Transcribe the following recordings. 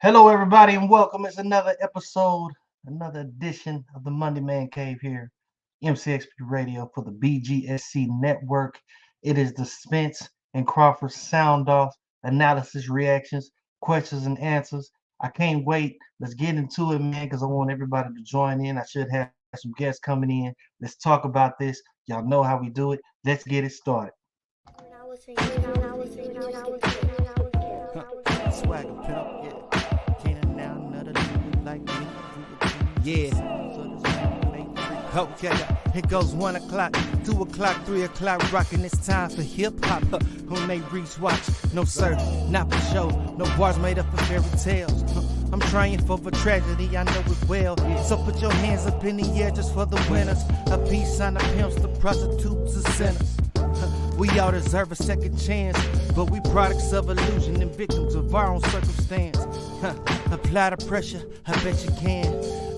Hello, everybody, and welcome. It's another episode, another edition of the Monday Man Cave here, MCXP Radio for the BGSC Network. It is the Spence and Crawford Soundoff analysis, reactions, questions, and answers. I can't wait. Let's get into it, man, because I want everybody to join in. I should have some guests coming in. Let's talk about this. Y'all know how we do it. Let's get it started. Swagger pimp, yeah. Can't now another nigga like me. Yeah. Okay, it goes 1 o'clock, 2 o'clock, 3 o'clock, rockin'. It's time for hip hop. On they reach watch, no sir, not for show. No bars made up of fairy tales. I'm trying for a tragedy, I know it well. So put your hands up in the air just for the winners. A peace sign of pimps, the prostitutes, the sinners. We all deserve a second chance, but we products of illusion and victims of our own circumstance. Apply the pressure, I bet you can.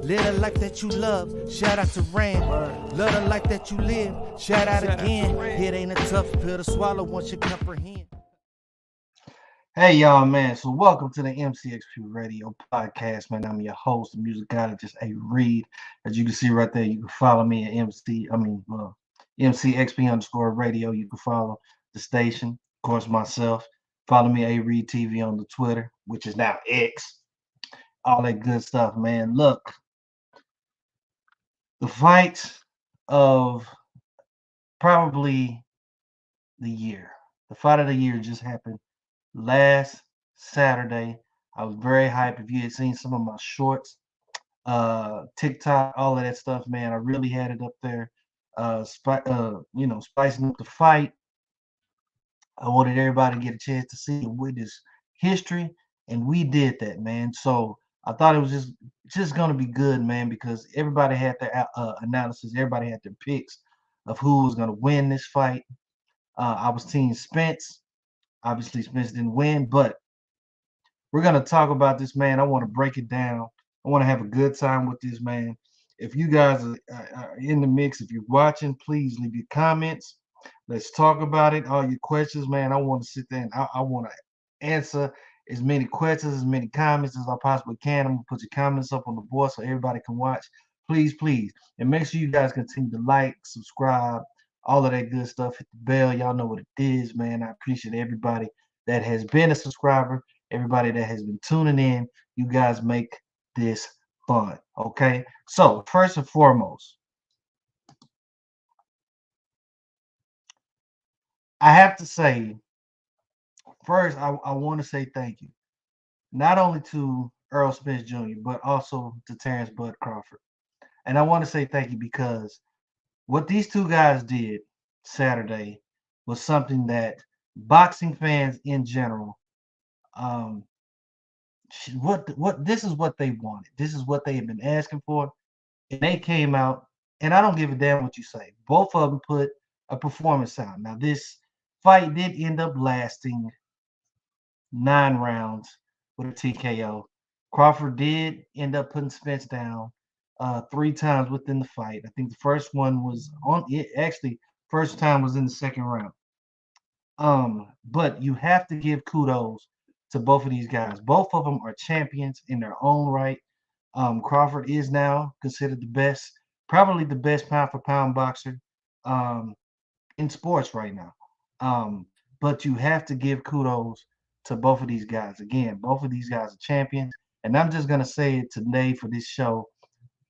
Live the life that you love, shout out to Rand. Love the life that you live, shout out again. It ain't a tough pill to swallow once you comprehend. Hey y'all, man. So welcome to the MCXP Radio podcast, man. I'm your host, the musicologist A Reed. As you can see right there, you can follow me at MCXP_radio. You can follow the station, of course, myself. Follow me, A Reed TV, on the Twitter, which is now X. All that good stuff, man. Look, the fight of probably the year. The fight of the year just happened last Saturday. I was very hyped. If you had seen some of my shorts, TikTok, all of that stuff, man, I really had it up there. Spicing up the fight. I wanted everybody to get a chance to see and witness history, and we did that, man. So I thought it was just gonna be good, man, because everybody had their analysis, everybody had their picks of who was gonna win this fight. I was Team Spence. Obviously, Spence didn't win, but we're gonna talk about this, man. I want to break it down. I want to have a good time with this, man. If you guys are in the mix, if you're watching, please leave your comments. Let's talk about it. All your questions, man. I want to sit there and I want to answer as many questions, as many comments as I possibly can. I'm gonna put your comments up on the board so everybody can watch. Please, please. And make sure you guys continue to like, subscribe, all of that good stuff. Hit the bell. Y'all know what it is, man. I appreciate everybody that has been a subscriber, everybody that has been tuning in. You guys make this fun. Okay. So first and foremost, I have to say, first, I want to say thank you. Not only to Earl Spence Jr., but also to Terrence Bud Crawford. And I want to say thank you because what these two guys did Saturday was something that boxing fans in general, um, what this is what they wanted. This is what they had been asking for, and they came out. And I don't give a damn what you say. Both of them put a performance out. Now this fight did end up lasting 9 rounds with a TKO. Crawford did end up putting Spence down 3 times within the fight. I think the first one was on it. Actually, first time was in the second round. But you have to give kudos to both of these guys. Both of them are champions in their own right. Crawford is now considered the best, probably the best pound for pound boxer um, in sports right now. But you have to give kudos to both of these guys. Again, both of these guys are champions. And I'm just gonna say it today for this show.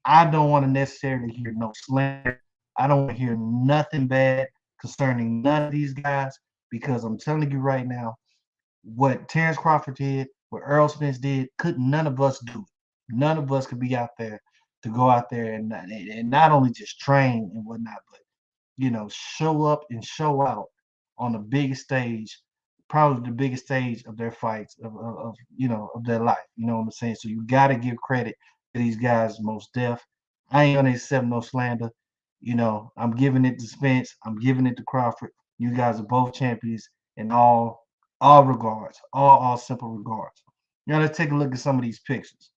I don't want to necessarily hear no slander. I don't want to hear nothing bad concerning none of these guys because I'm telling you right now, what Terrence Crawford did, what Earl Spence did, could none of us do it. None of us could be out there to go out there and not only just train and whatnot, but show up and show out on the biggest stage, probably the biggest stage of their fights of their life. You know what I'm saying? So you got to give credit to these guys, most deaf. I ain't gonna accept no slander. I'm giving it to Spence. I'm giving it to Crawford. You guys are both champions in all regards, all simple regards. Now let's take a look at some of these pictures.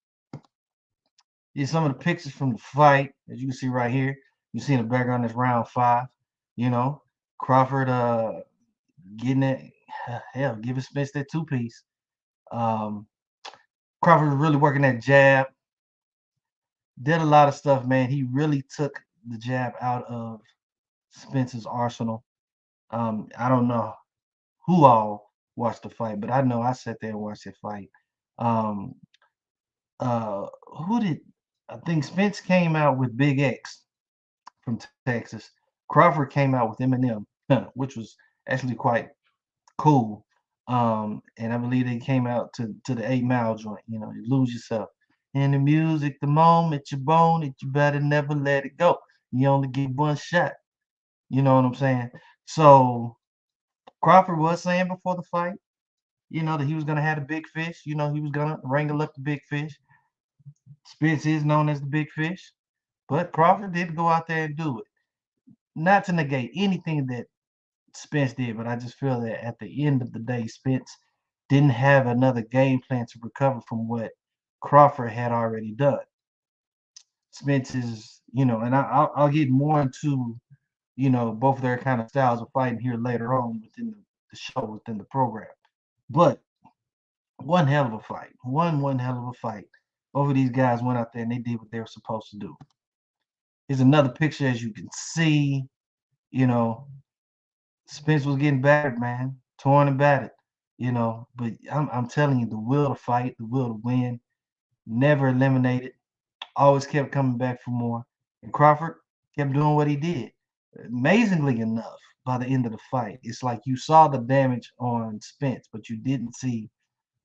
Here's some of the pictures from the fight, as you can see right here. You see in the background is round 5. Crawford getting it, hell, giving Spence that 2-piece. Crawford was really working that jab. Did a lot of stuff, man. He really took the jab out of Spence's arsenal. I don't know who all watched the fight, but I know I sat there and watched that fight. Um, who did I think Spence came out with Big X from Texas. Crawford came out with Eminem, which was actually quite cool. And I believe they came out to the 8 Mile joint. You know, you lose yourself in the music. The moment you bone it, you better never let it go. You only get one shot. You know what I'm saying? So Crawford was saying before the fight, you know, that he was gonna have the big fish. You know, he was gonna wrangle up the big fish. Spence is known as the big fish, but Crawford did go out there and do it. Not to negate anything that Spence did, but I just feel that at the end of the day, Spence didn't have another game plan to recover from what Crawford had already done. Spence is, you know, and I'll get more into, you know, both their kind of styles of fighting here later on within the show, within the program. But one hell of a fight. One hell of a fight. Both of these guys went out there and they did what they were supposed to do. Here's another picture, as you can see, you know, Spence was getting battered, man, torn and battered, you know. But I'm telling you, the will to fight, the will to win, never eliminated, always kept coming back for more. And Crawford kept doing what he did. Amazingly enough, by the end of the fight, it's like you saw the damage on Spence, but you didn't see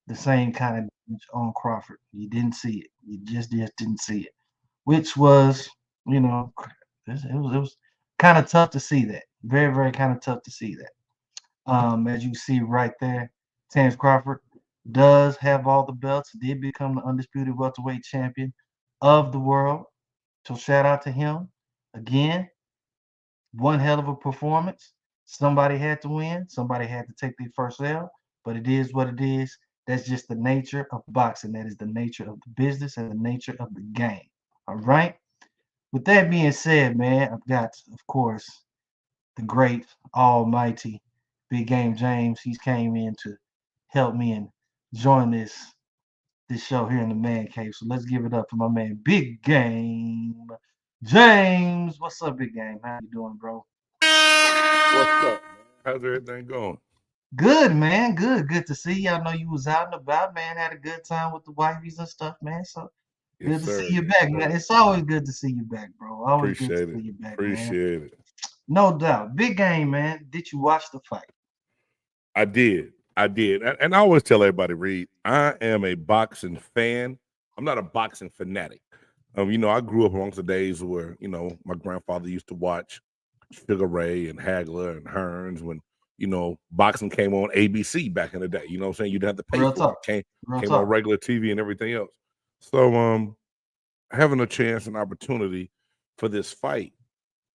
the same kind of damage on Crawford. You didn't see it. You just didn't see it, which was, you know, it was kind of tough to see that. Very, very kind of tough to see that. As you see right there, Terence Crawford does have all the belts, did become the undisputed welterweight champion of the world. So shout out to him. Again, one hell of a performance. Somebody had to win. Somebody had to take their first L, but it is what it is. That's just the nature of boxing. That is the nature of the business and the nature of the game. All right. With that being said, man, I've got, of course, the great almighty Big Game James. He's came in to help me and join this show here in the man cave. So let's give it up for my man Big Game James. What's up, Big Game? How you doing, bro? What's up, man? How's everything going? Good, man. Good to see you. I know you was out and about, man. Had a good time with the wifeys and stuff, man. So Yes, good to see sir. you Yes, back, man. sir. It's always good to see you back, bro. Always good to Appreciate it. see you back, man. Appreciate it. No doubt. Big Game, man. Did you watch the fight? I did. I did. And I always tell everybody, Reed, I am a boxing fan. I'm not a boxing fanatic. I grew up amongst the days where, my grandfather used to watch Sugar Ray and Hagler and Hearns when, boxing came on ABC back in the day. You know what I'm saying? You didn't have to pay Real for talk. it. Real Came on talk. regular TV and everything else. So having a chance and opportunity for this fight,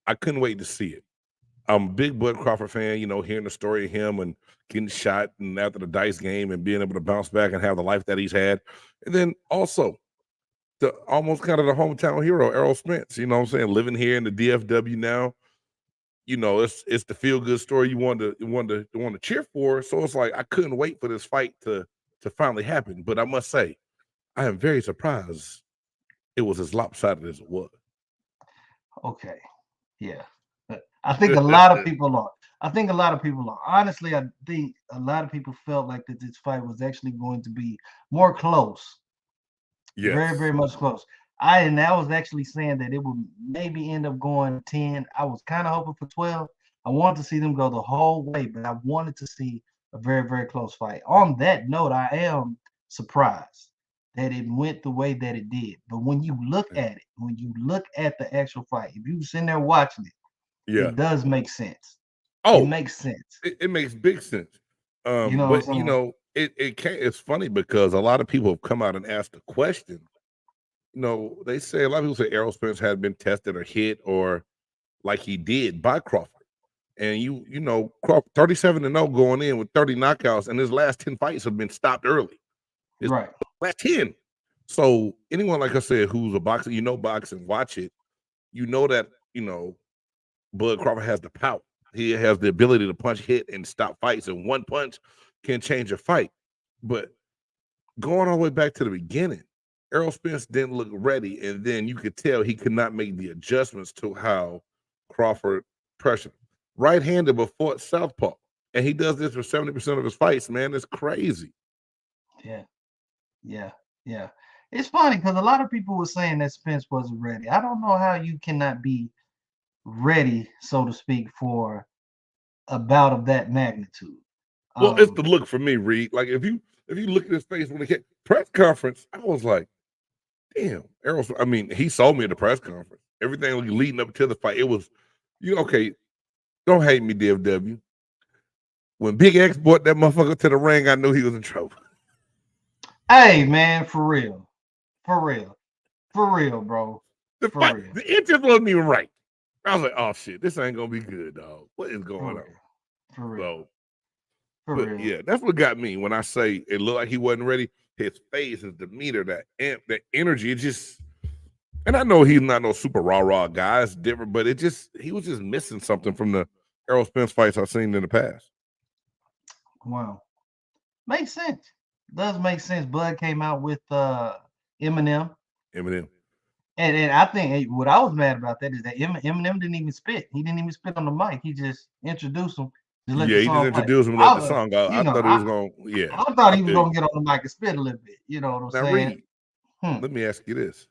I couldn't wait to see it. I'm a big Bud Crawford fan, hearing the story of him and getting shot and after the dice game and being able to bounce back and have the life that he's had. And then also the almost kind of the hometown hero, Errol Spence, you know what I'm saying? Living here in the DFW now, it's the feel good story you want to cheer for. So it's like I couldn't wait for this fight to finally happen. But I must say, I am very surprised it was as lopsided as it was. Okay. Yeah. I think a lot of people are. Honestly, I think a lot of people felt like that this fight was actually going to be more close. Very, Yes. very much close. I was actually saying that it would maybe end up going 10. I was kind of hoping for 12. I wanted to see them go the whole way, but I wanted to see a very, very close fight. On that note, I am surprised that it went the way that it did. But when you look at it, when you look at the actual fight, if you sitting there watching it, Yeah. it does make sense. It Oh, makes sense. it makes big sense. You know what But I'm saying? it can't. It's funny because a lot of people have come out and asked the question. They say a lot of people say Errol Spence had been tested or hit or like he did by Crawford. And Crawford 37-0 going in with 30 knockouts, and his last 10 fights have been stopped early. His Right. last 10. So anyone, like I said, who's a boxer, boxing, watch it. You know that, Bud Crawford has the power. He has the ability to punch, hit, and stop fights, and one punch can change a fight. But going all the way back to the beginning, Errol Spence didn't look ready, and then you could tell he could not make the adjustments to how Crawford pressured him. Right-handed but fought southpaw, and he does this for 70% of his fights. Man, it's crazy. Yeah, yeah, yeah. It's funny because a lot of people were saying that Spence wasn't ready. I don't know how you cannot be ready, so to speak, for a bout of that magnitude. Well, it's the look for me, Reed. Like if you look at his face when he came press conference, I was like, damn, Errol. I mean, he saw me at the press conference. Everything leading up to the fight, it was, okay. Don't hate me, DFW. When Big X brought that motherfucker to the ring, I knew he was in trouble. Hey, man, for real, bro. The interest wasn't even right. I was like, oh shit, this ain't gonna be good, dog. What is going on? For real. But yeah, that's what got me when I say it looked like he wasn't ready. His face, his demeanor, that energy, it just. And I know he's not no super raw guy. It's different, but he was just missing something from the Errol Spence fights I've seen in the past. Wow, makes sense. Does make sense. Bud came out with Eminem. And I think what I was mad about that is that Eminem didn't even spit. He didn't even spit on the mic. He just introduced him. He just introduced him and let the song go. I thought he was going to, I thought he was going to get on the mic and spit a little bit. You know what I'm saying? Reed, let me ask you this.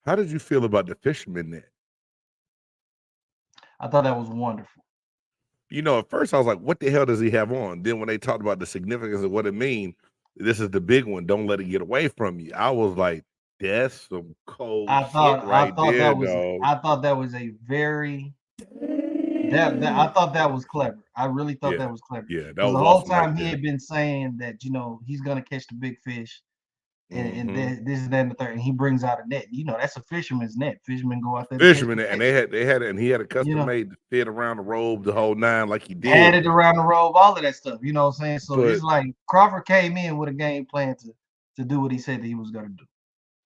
How did you feel about the fisherman net? I thought that was wonderful. At first I was like, what the hell does he have on? Then when they talked about the significance of what it means, this is the big one. Don't let it get away from you. I was like, that's some cold shit right there, dog. I thought that was a very I thought that was clever. I really thought that was clever. Yeah, that was the whole time he had been saying that he's gonna catch the big fish, and this is that and the third, and he brings out a net. That's a fisherman's net. Fishermen go out there. Fisherman net, and they had it, and he had a custom made fit around the robe, the whole nine, like he did. Added around the robe, all of that stuff. You know what I'm saying? So it's like Crawford came in with a game plan to do what he said that he was gonna do.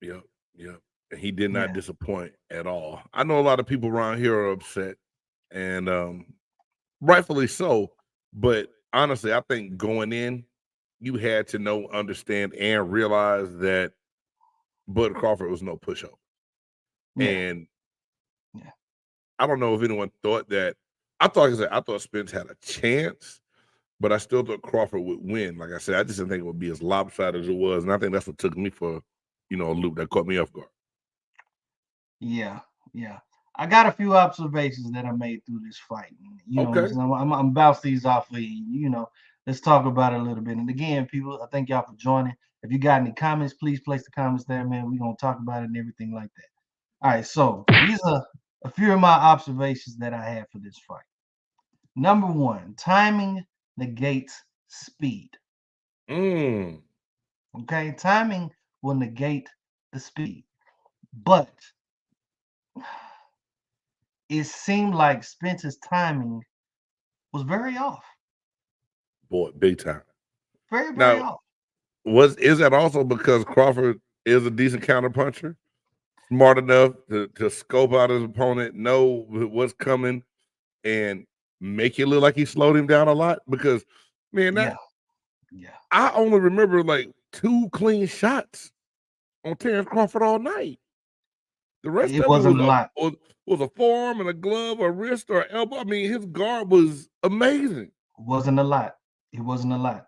Yep. And he did not disappoint at all. I know a lot of people around here are upset, and rightfully so. But honestly, I think going in, you had to know, understand, and realize that Bud Crawford was no pushover. And I don't know if anyone thought that. I thought Spence had a chance, but I still thought Crawford would win. Like I said, I just didn't think it would be as lopsided as it was, and I think that's what took me for a loop that caught me off guard. Yeah. I got a few observations that I made through this fight. Okay. I'm bounce these off of you. Let's talk about it a little bit. And again, people, I thank y'all for joining. If you got any comments, please place the comments there, man. We're gonna talk about it and everything like that. All right, so these are a few of my observations that I had for this fight. Number one, timing negates speed. Okay, timing will negate the speed, but it seemed like Spence's timing was very off. Boy, big time. Very off. Is that also because Crawford is a decent counterpuncher, smart enough to scope out his opponent, know what's coming, and make it look like he slowed him down a lot? Because I only remember like 2 clean shots on Terrence Crawford all night. The rest of it wasn't a lot. Was a forearm and a glove, a wrist or elbow. I mean, his guard was amazing. It wasn't a lot. It wasn't a lot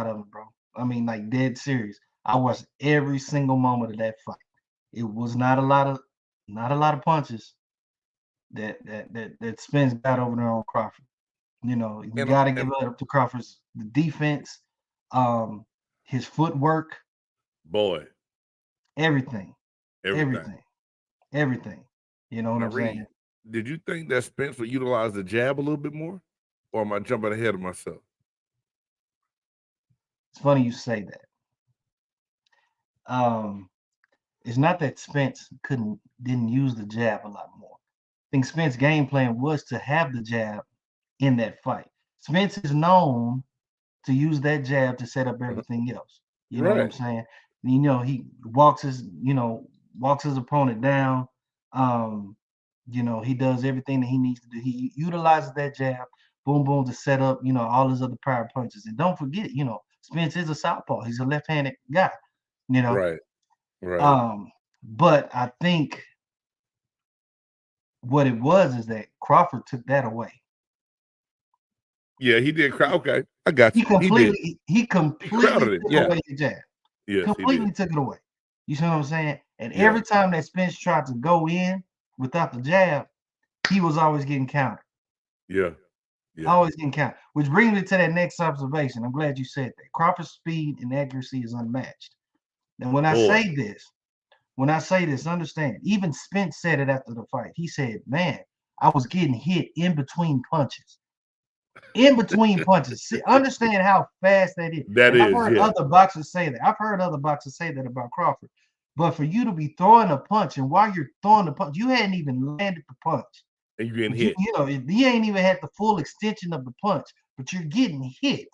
of it, bro. I mean, like dead serious. I watched every single moment of that fight. It was not a lot of punches that Spence got over there on Crawford. You got to give it up to Crawford's defense, his footwork, boy, everything. You know what I'm saying? Did you think that Spence would utilize the jab a little bit more, or am I jumping ahead of myself? It's funny you say that. It's not that Spence didn't use the jab a lot more. I think Spence's game plan was to have the jab in that fight. Spence is known to use that jab to set up everything else. You know what I'm saying? He walks his opponent down. He does everything that he needs to do. He utilizes that jab, boom, boom, to set up, all his other prior punches. And don't forget, Spence is a southpaw. He's a left-handed guy, you know. Right. Right. But I think what it was is that Crawford took that away. Yeah, he did. Okay, I got He you. He did. he crowded completely it. took Yeah. away the jab. Yes, he Completely did. took it away. You see what I'm saying? And Yeah. every time that Spence tried to go in without the jab, he was always getting countered. Yeah. Yeah. Always getting countered. Which brings me to that next observation. I'm glad you said that. Crawford's speed and accuracy is unmatched. And when I Boy. say this, understand. Even Spence said it after the fight. He said, "Man, I was getting hit in between punches." In between punches. See, understand how fast that is. That And I've is, heard yeah. other boxers say that. I've heard other boxers say that about Crawford. But for you to be throwing a punch, and while you're throwing the punch, you hadn't even landed the punch. And you're getting But hit. you know, you ain't even had the full extension of the punch, but you're getting hit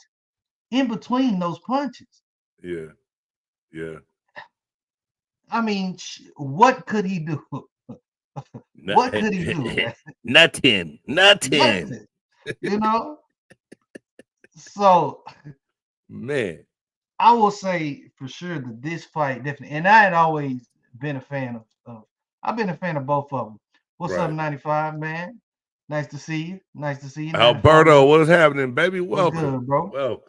in between those punches. Yeah. Yeah. I mean, what could he do? What could he do, man? Nothing. Nothing. You know? So, Man. I will say for sure that this fight definitely, and I had always been a fan of I've been a fan of both of them. What's up, Right. 95, man? Nice to see you. Nice to see you. 95, Alberto, what is happening, baby? what's Welcome. good, bro?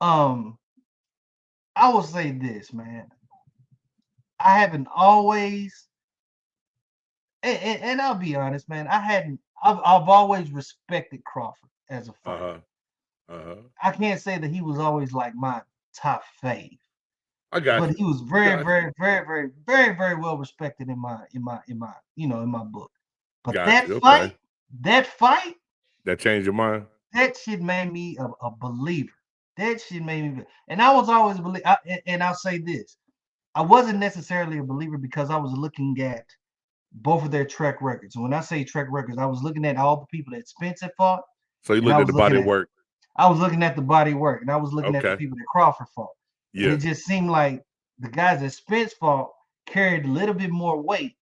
Welcome. I will say this, man. I haven't always, and I'll be honest, man. I've always respected Crawford as a fighter. I can't say that he was always like my top fave. I got But you. he was very, very, very, very, very, very well respected in my book. But Got that you. fight, Okay. That changed your mind? that shit made me a believer. That shit made me, and I was always a believer. And I'll say this: I wasn't necessarily a believer because I was looking at both of their track records. When I say track records, I was looking at all the people that Spence had fought. So you looked at the body of work. I was looking at the body work, and I was looking at the Okay. people that Crawford fought. And Yeah. it just seemed like the guys that Spence fought carried a little bit more weight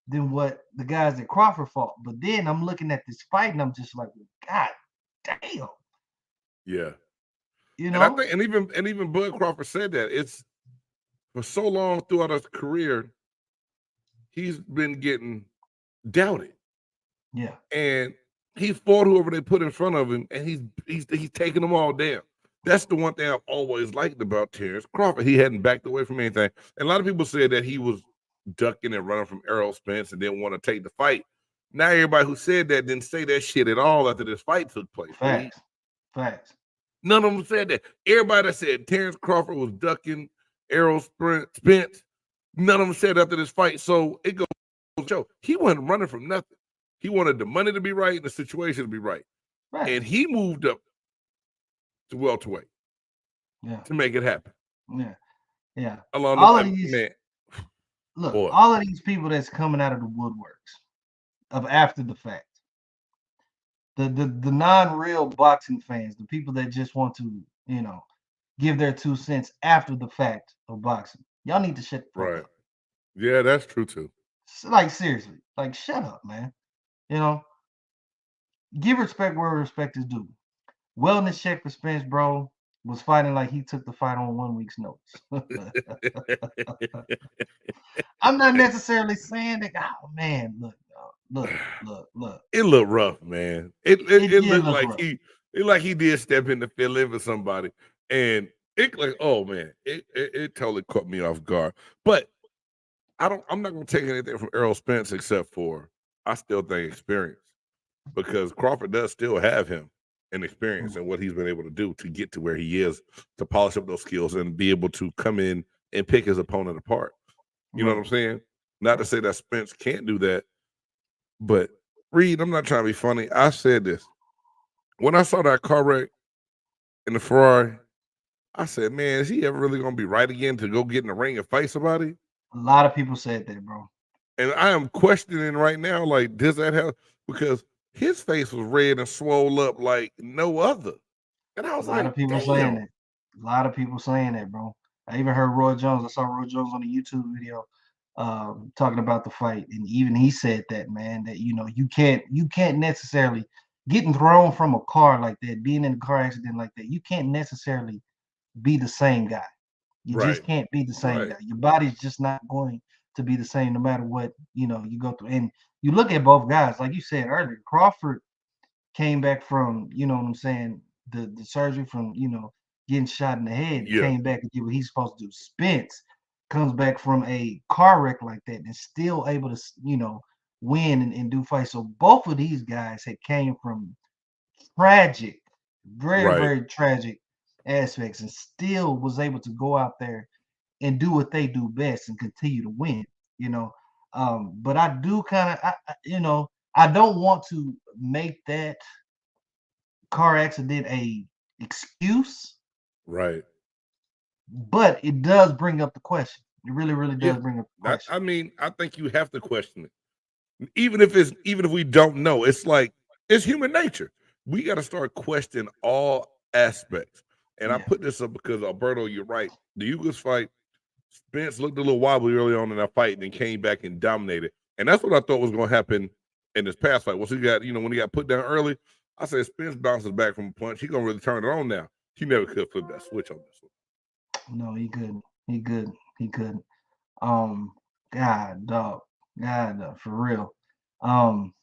than what the guys that Crawford fought. But then I'm looking at this fight, and I'm just like, God damn. Yeah. You And I know? think, and even Bud Crawford said that it's for so long throughout his career, he's been getting doubted. Yeah. And he fought whoever they put in front of him, and he's taking them all down. That's the one thing I've always liked about Terrence Crawford. He hadn't backed away from anything. And a lot of people said that he was ducking and running from Errol Spence and didn't want to take the fight. Now everybody who said that didn't say that shit at all after this fight took place. Facts. None of them said that. Everybody that said Terrence Crawford was ducking Errol Spence, none of them said after this fight. So it goes to show he wasn't running from nothing. He wanted the money to be right and the situation to be right. And he moved up to welterweight to make it happen. Yeah. Along all the of these, man. Look, Boy. all of these people that's coming out of the woodworks of after the fact, the non-real boxing fans, the people that just want to, give their 2 cents after the fact of boxing. Y'all need to shut the fuck up. Yeah, that's true too. Like seriously, like shut up, man. Give respect where respect is due. Wellness check for Spence, bro, was fighting like he took the fight on 1 week's notice. I'm not necessarily saying that. Oh man, look. It looked rough, man. It looked like rough. he did step in to fill in for somebody, and it like, oh man, it totally caught me off guard. But I'm not gonna take anything from Errol Spence except for I still think experience, because Crawford does still have him and experience and what he's been able to do to get to where he is, to polish up those skills and be able to come in and pick his opponent apart. You know what I'm saying? Not to say that Spence can't do that, but Reed, I'm not trying to be funny. I said this. When I saw that car wreck in the Ferrari, I said, man, is he ever really going to be right again to go get in the ring and fight somebody? A lot of people said that, bro. And I am questioning right now, like, does that help? Because his face was red and swole up like no other. And I was like, a lot of people saying that. A lot of people saying that, bro. I even heard Roy Jones. I saw Roy Jones on a YouTube video talking about the fight, and even he said that, man, that you can't necessarily getting thrown from a car like that, being in a car accident like that. You can't necessarily be the same guy. You Right. just can't be the same Right. guy. Your body's just not going to be the same no matter what, you go through. And you look at both guys, like you said earlier, Crawford came back from, you know what I'm saying, the surgery from, getting shot in the head, Yeah. came back and did what he's supposed to do. Spence comes back from a car wreck like that and still able to, win and do fight. So both of these guys had came from tragic, very, Right. very tragic aspects and still was able to go out there and do what they do best and continue to win, you know. But I do kind of, I don't want to make that car accident a excuse, Right. but it does bring up the question. It really, really Yeah. does bring up the That, question. I mean, I think you have to question it. Even if we don't know, it's like it's human nature. We got to start questioning all aspects. And I Yeah, put this up because Alberto, you're right. The Eagles fight, Spence looked a little wobbly early on in that fight and then came back and dominated. And that's what I thought was going to happen in this past fight. Once he got, when he got put down early, I said Spence bounces back from a punch. He gonna really turn it on now. He never could flip that switch on this one. no, he couldn't. He couldn't. He couldn't. Um, God, dog. God, for real. Um,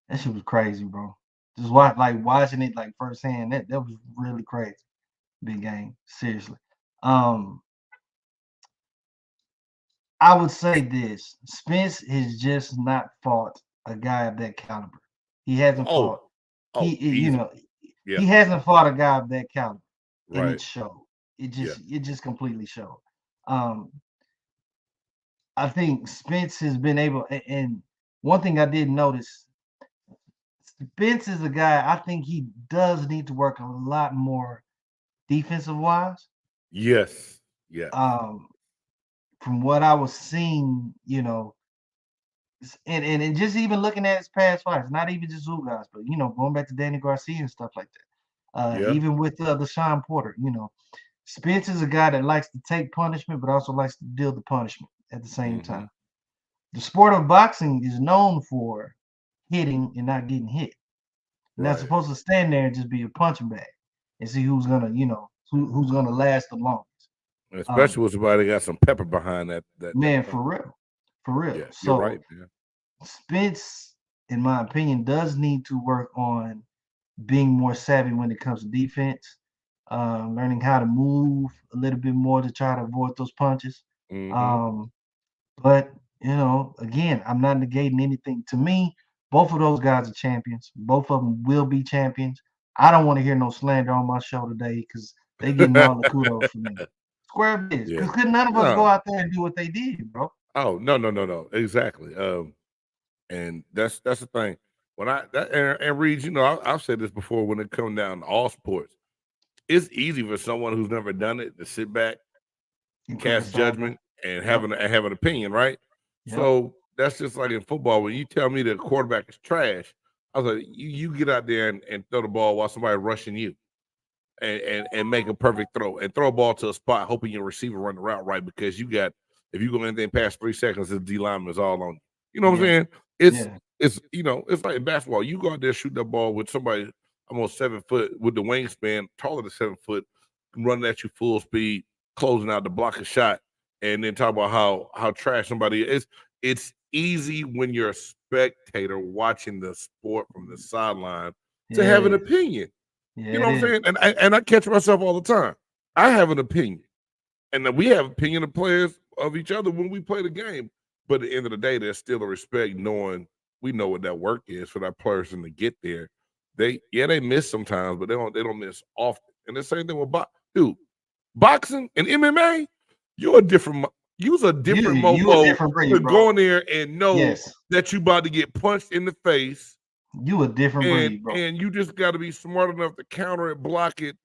that shit was crazy, bro. Just watching it like firsthand. That was really crazy. Big game, seriously. Um, I would say this: Spence has just not fought a guy of that caliber. He hasn't fought. Oh, oh, You easy. know, Yeah, he hasn't fought a guy of that caliber, and it right. showed. Yeah. It just completely showed. Um, I think Spence has been able, and one thing I did notice, Spence is a guy. I think he does need to work a lot more defensive wise. Yes. Yes. Um, from what I was seeing, and just even looking at his past fights, not even just Ugas, but going back to Danny Garcia and stuff like that. Yeah. Even with the Sean Porter, Spence is a guy that likes to take punishment, but also likes to deal the punishment at the same Mm-hmm. time. The sport of boxing is known for hitting and not getting hit. You're not Right. supposed to stand there and just be a punching bag and see who's gonna, who's gonna last the longest. Um, Especially with somebody that got some pepper behind that man, punch. for real. Yeah, you're So right, man. Spence, in my opinion, does need to work on being more savvy when it comes to defense, learning how to move a little bit more to try to avoid those punches. Mm-hmm. Um, but again, I'm not negating anything. To me, both of those guys are champions. Both of them will be champions. I don't want to hear no slander on my show today because they getting all the kudos from me. Square biz, Yeah. because could none of us go No. out there and do what they did, bro? Oh, no, no, no, no. Exactly. And that's the thing. When and Reed, I've said this before. When it comes down to all sports, it's easy for someone who's never done it to sit back, And cast criticize them. judgment, and Yep. have an opinion, right? Yep. So that's just like in football. When you tell me the quarterback is trash, I was like, you get out there and throw the ball while somebody rushing you, and make a perfect throw and throw a ball to a spot, hoping your receiver run the route right because if you go anything past 3 seconds, the D lineman is all on you. You know what I'm Yeah. saying? Yeah. It's like in basketball. You go out there shoot that ball with somebody almost 7 foot with the wingspan, taller than 7 foot, running at you full speed, closing out to block a shot, and then talk about how trash somebody is. It's easy when you're a spectator watching the sport from the sideline to Yeah, have it an is. opinion. Yeah, You it know what I'm is. saying? And I catch myself all the time. I have an opinion, and then we have opinion of players of each other when we play the game. But at the end of the day, there's still a respect knowing we know what that work is for that person to get there. They miss sometimes, but they don't miss often. And the same thing with dude, boxing and MMA, you're a different use a different You a mofo different to breed, bro. go in there and know Yes. that you about to get punched in the face, You a different and breed, bro. and you just got to be smart enough to counter it, block it,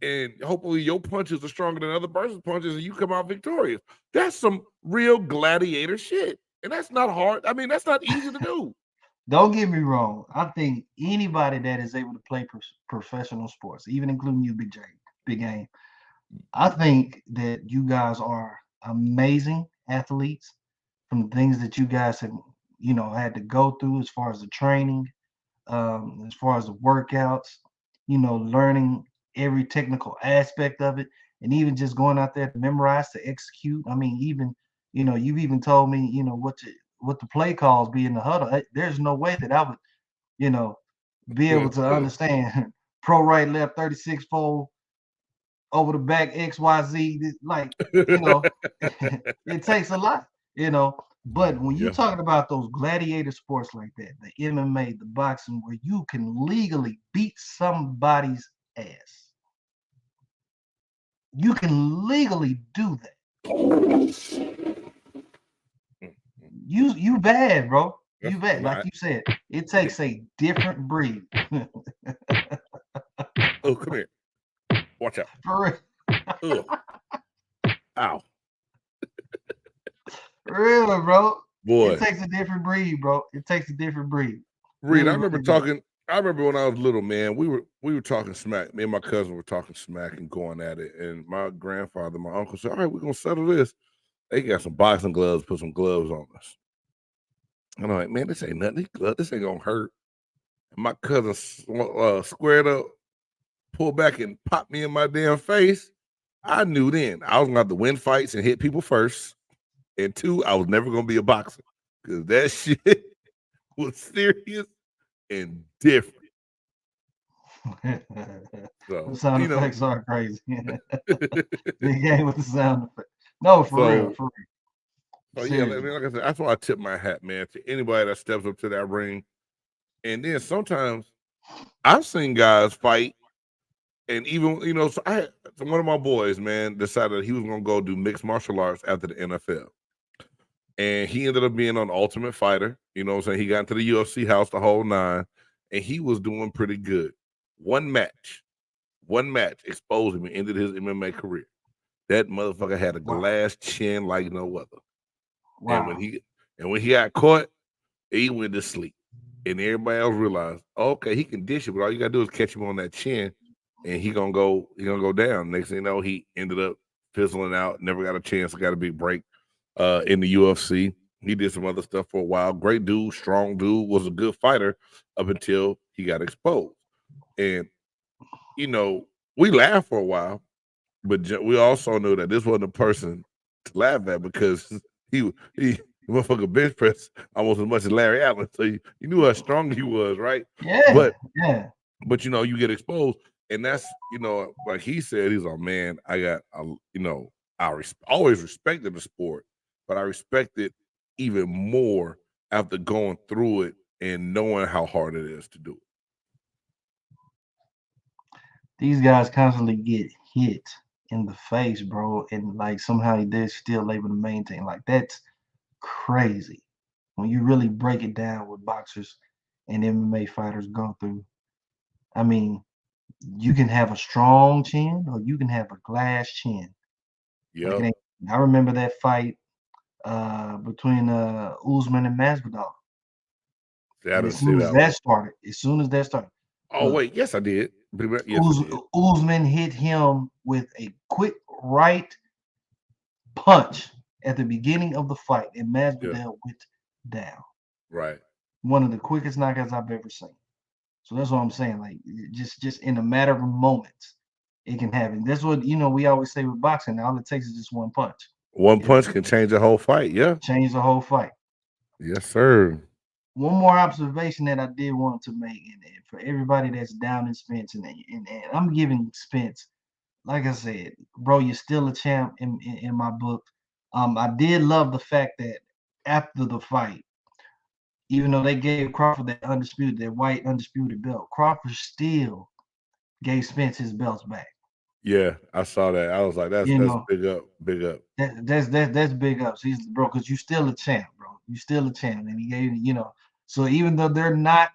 and hopefully your punches are stronger than other person's punches, and you come out victorious. That's some real gladiator shit, and that's not hard. I mean, that's not easy to do. Don't get me wrong. I think anybody that is able to play professional sports, even including you, Big Game, I think that you guys are amazing athletes from things that you guys have, had to go through as far as the training, as far as the workouts, learning every technical aspect of it, and even just going out there to memorize, to execute. I mean, even you've even told me, what the play calls be in the huddle. There's no way that I would, you know, be able to understand pro right left 36 fold over the back XYZ. Like, it takes a lot, But when you're Yeah. talking about those gladiator sports like that, the MMA, the boxing, where you can legally beat somebody's ass, you can legally do that. You bad, bro. You bad. Like you said, it takes a different breed. Oh, come here. Watch out. For real. Ow. Real, bro. Boy. It takes a different breed, bro. It takes a different breed. Reed, I remember I remember when I was little, man, we were talking smack. Me and my cousin were talking smack and going at it. And my grandfather, my uncle said, all right, we're going to settle this. They got some boxing gloves, put some gloves on us. And I'm like, man, this ain't nothing. This ain't going to hurt. And my cousin squared up, pulled back and popped me in my damn face. I knew then I was going to have to win fights and hit people first. And two, I was never going to be a boxer because that shit was serious and different. So, the sound effects are crazy. The game with the sound effect. No, for real. So yeah, like I said, that's why I tip my hat, man, to anybody that steps up to that ring. And then sometimes I've seen guys fight, and even so one of my boys, man, decided he was gonna go do mixed martial arts after the NFL. And he ended up being on Ultimate Fighter. You know what I'm saying? He got into the UFC house, the whole nine, and he was doing pretty good. One match exposed him and ended his MMA career. That motherfucker had a glass chin like no other. Wow. And when he got caught, he went to sleep. And everybody else realized, okay, he can dish it, but all you gotta do is catch him on that chin, and he gonna go down. Next thing you know, he ended up fizzling out, never got a chance, got a big break in the UFC. He did some other stuff for a while. Great dude, strong dude, was a good fighter up until he got exposed. And we laughed for a while, but we also knew that this wasn't a person to laugh at because he motherfucker bench press almost as much as Larry Allen. So you knew how strong he was, right? Yeah. But you get exposed, and that's like he said, he's like, man, I always respected the sport, but I respect it even more after going through it and knowing how hard it is to do it. These guys constantly get hit in the face, bro, and like somehow they're still able to maintain. Like, that's crazy when you really break it down what boxers and MMA fighters go through. I mean, you can have a strong chin or you can have a glass chin. Yeah, like I remember that fight between Usman and Masvidal. As soon as that started. Oh wait, yes I did. Yes, Usman hit him with a quick right punch at the beginning of the fight, and Masvidal went down. Right. One of the quickest knockouts I've ever seen. So that's what I'm saying. Like, just in a matter of moments, it can happen. That's what we always say with boxing. All it takes is just one punch. One punch can change the whole fight. Yeah. Change the whole fight. Yes, sir. One more observation that I did want to make, and for everybody that's down in Spence, and I'm giving Spence, like I said, bro, you're still a champ in my book. I did love the fact that after the fight, even though they gave Crawford that white undisputed belt, Crawford still gave Spence his belts back. Yeah, I saw that. I was like, that's big up, big up. That's big ups. He's bro, because you still a champ, bro. You still a champ, and he gave So even though they're not,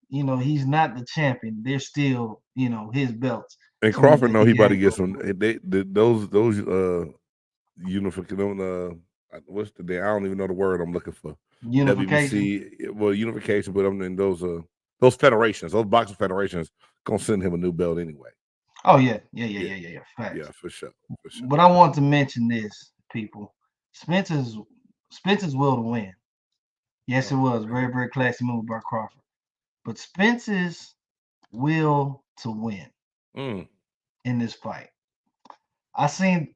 he's not the champion, they're still, his belts. And Crawford know he about to get some. Those unification. What's the day? I don't even know the word I'm looking for. Unification. Unification, but I'm in those federations, those boxing federations, gonna send him a new belt anyway. Oh yeah. Facts. Yeah, for sure. But I want to mention this, people. Spence's will to win. Yes, it was very, very classy move by Crawford. But Spence's will to win in this fight. I seen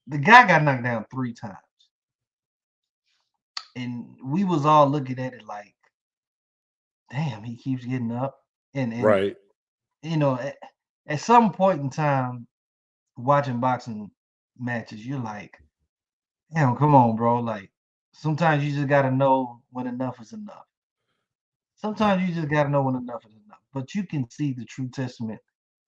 the guy got knocked down 3 times. And we was all looking at it like, damn, he keeps getting up. And Right. you know, at some point in time, watching boxing matches, you're like, damn, come on, bro. Like, sometimes you just gotta know when enough is enough. Sometimes you just gotta know when enough is enough. But you can see the true testament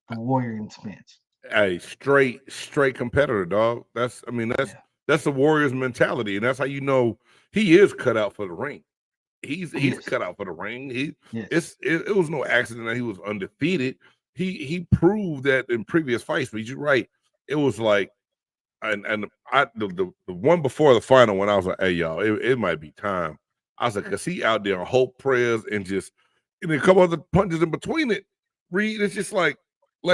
of Warrior and Spence. A straight competitor, dog. I mean, Yeah. that's the Warriors mentality, and that's how you know he is cut out for the ring. He's Yes. cut out for the ring. Yes. It was no accident that he was undefeated. He proved that in previous fights. But you're right. It was like, the one before the final when I was like, hey y'all, it might be time. I was like, cause he out there on hope prayers and a couple other punches in between it. Reed, it's just like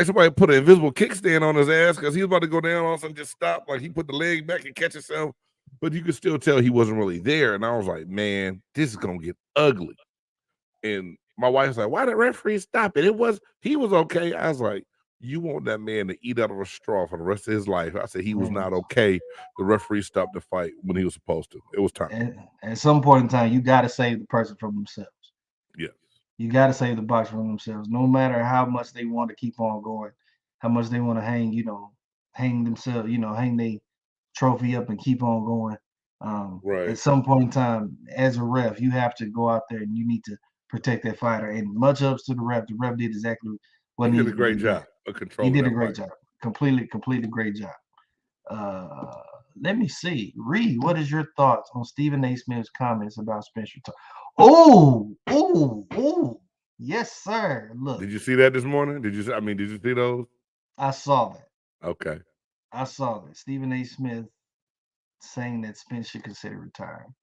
somebody put an invisible kickstand on his ass because he was about to go down. All of a sudden, just stop. Like he put the leg back and catch himself, but you could still tell he wasn't really there. And I was like, man, this is gonna get ugly. And my wife was like, why did referee stop it? He was okay. I was like, you want that man to eat out of a straw for the rest of his life. I said he was not okay. The referee stopped the fight when he was supposed to. It was time. And at some point in time, you got to save the person from themselves. Yeah. You got to save the boxer from themselves. No matter how much they want to keep on going, how much they want to hang themselves, hang their trophy up and keep on going. Right. At some point in time, as a ref, you have to go out there and you need to protect that fighter. And much ups to the ref. The ref did exactly what he needed did a great to be done. job of controlling. He did a great job. Completely great job. Let me see. Reed, what is your thoughts on Stephen A. Smith's comments about Spencer? Oh, yes, sir. Look, did you see that this morning? Did you see those? I saw that. Okay. I saw that. Stephen A. Smith saying that Spence should consider retiring.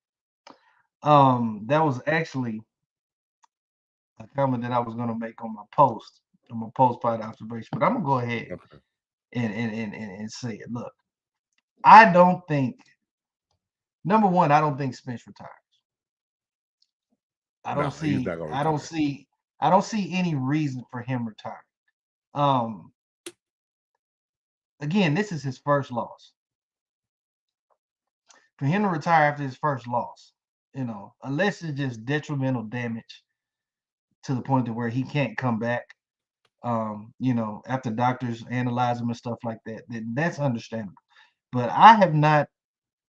That was actually a comment that I was going to make on my post-fight observation, but I'm gonna go ahead and say it. Look, I don't think. Number one, I don't think Spence retires. I don't see any reason for him retiring. Again, this is his first loss. For him to retire after his first loss, unless it's just detrimental damage to the point to where he can't come back, after doctors analyze him and stuff like that, then that's understandable. But I have not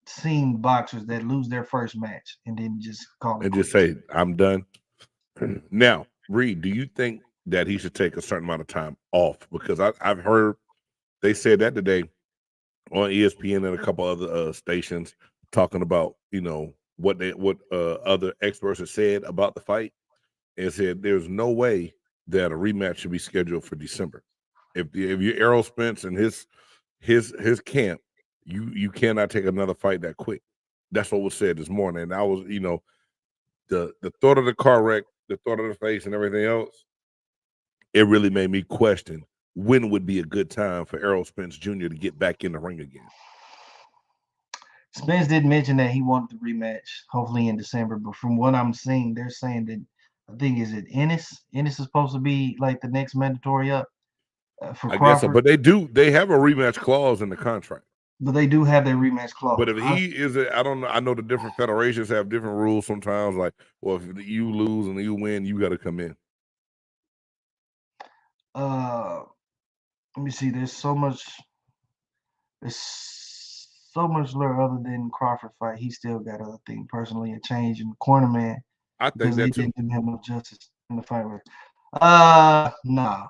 seen boxers that lose their first match and then just call it and just say, I'm done. Now, Reed, do you think that he should take a certain amount of time off? Because I've heard they said that today on ESPN and a couple other stations talking about, what other experts have said about the fight, and said there's no way that a rematch should be scheduled for December. If you're Errol Spence and his camp, you cannot take another fight that quick. That's what was said this morning. And I was, the thought of the car wreck, the thought of the face and everything else, it really made me question when would be a good time for Errol Spence Jr. to get back in the ring again. Spence did mention that he wanted the rematch, hopefully in December. But from what I'm seeing, they're saying that I think is it Ennis? Ennis is supposed to be like the next mandatory up for Crawford. I guess so, but they have a rematch clause in the contract. But they do have their rematch clause. But if he is, I don't know. I know the different federations have different rules sometimes. Like, well, if you lose and you win, you got to come in. Let me see. There's so much other than Crawford fight. He still got other things personally a change in the corner man. I think that too. Didn't give him no justice in the fight. No.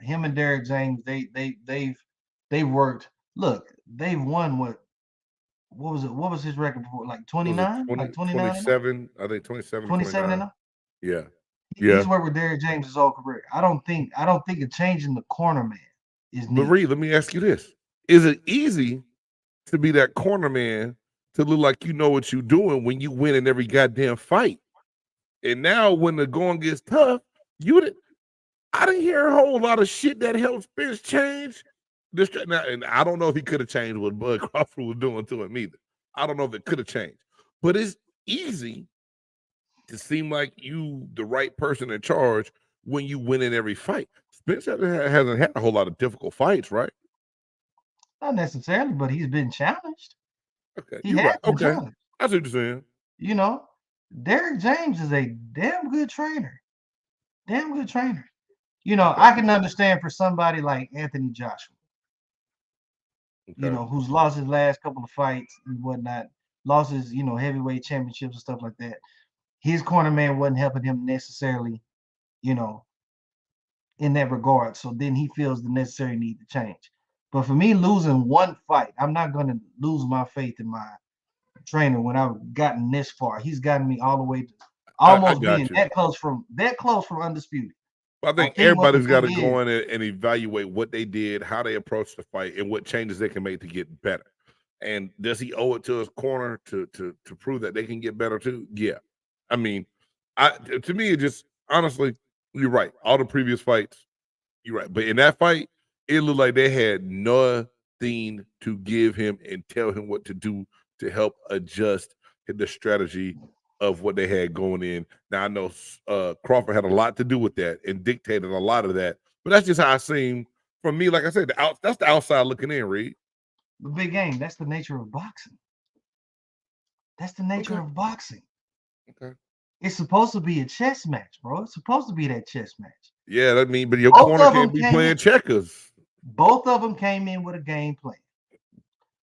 Him and Derek James, they've worked. Look, they've won what was it? What was his record before? Like 29? Like 27, I think 27. 27 and 0? Yeah. He's worked with Derek James his whole career. I don't think a change in the corner man is needed. But Reed, let me ask you this. Is it easy to be that corner man to look like you know what you're doing when you win in every goddamn fight? And now when the going gets tough, I didn't hear a whole lot of shit that helped Spence change. And I don't know if he could have changed what Bud Crawford was doing to him either. I don't know if it could have changed. But it's easy to seem like you the right person in charge when you win in every fight. Spence hasn't had a whole lot of difficult fights, right? Not necessarily, but he's been challenged. Okay, He you're has right. been Okay, challenged. I see what you're saying. You know, Derrick James is a damn good trainer. Damn good trainer. You know, Okay. I can understand for somebody like Anthony Joshua, Okay. who's lost his last couple of fights and whatnot, lost his, heavyweight championships and stuff like that. His corner man wasn't helping him necessarily, you know, in that regard. So then he feels the necessary need to change. But for me, losing one fight, I'm not going to lose my faith in my trainer when I've gotten this far. He's gotten me all the way to I almost got being you. that close from undisputed. I think what the everybody's got to thing go is, in and evaluate what they did, how they approached the fight, and what changes they can make to get better. And does he owe it to his corner to prove that they can get better too? Yeah. I mean, to me, it just honestly, you're right. All the previous fights, you're right. But in that fight, it looked like they had nothing to give him and tell him what to do to help adjust the strategy of what they had going in. Now I know Crawford had a lot to do with that and dictated a lot of that, but that's just how I seen from me. Like I said, that's the outside looking in, Reed. the big game. That's the nature of boxing. That's the nature Okay. of boxing. Okay. It's supposed to be a chess match, bro. It's supposed to be that chess match. Yeah, that mean, but your Both corner of them can't be came playing in. checkers. Both of them came in with a game plan.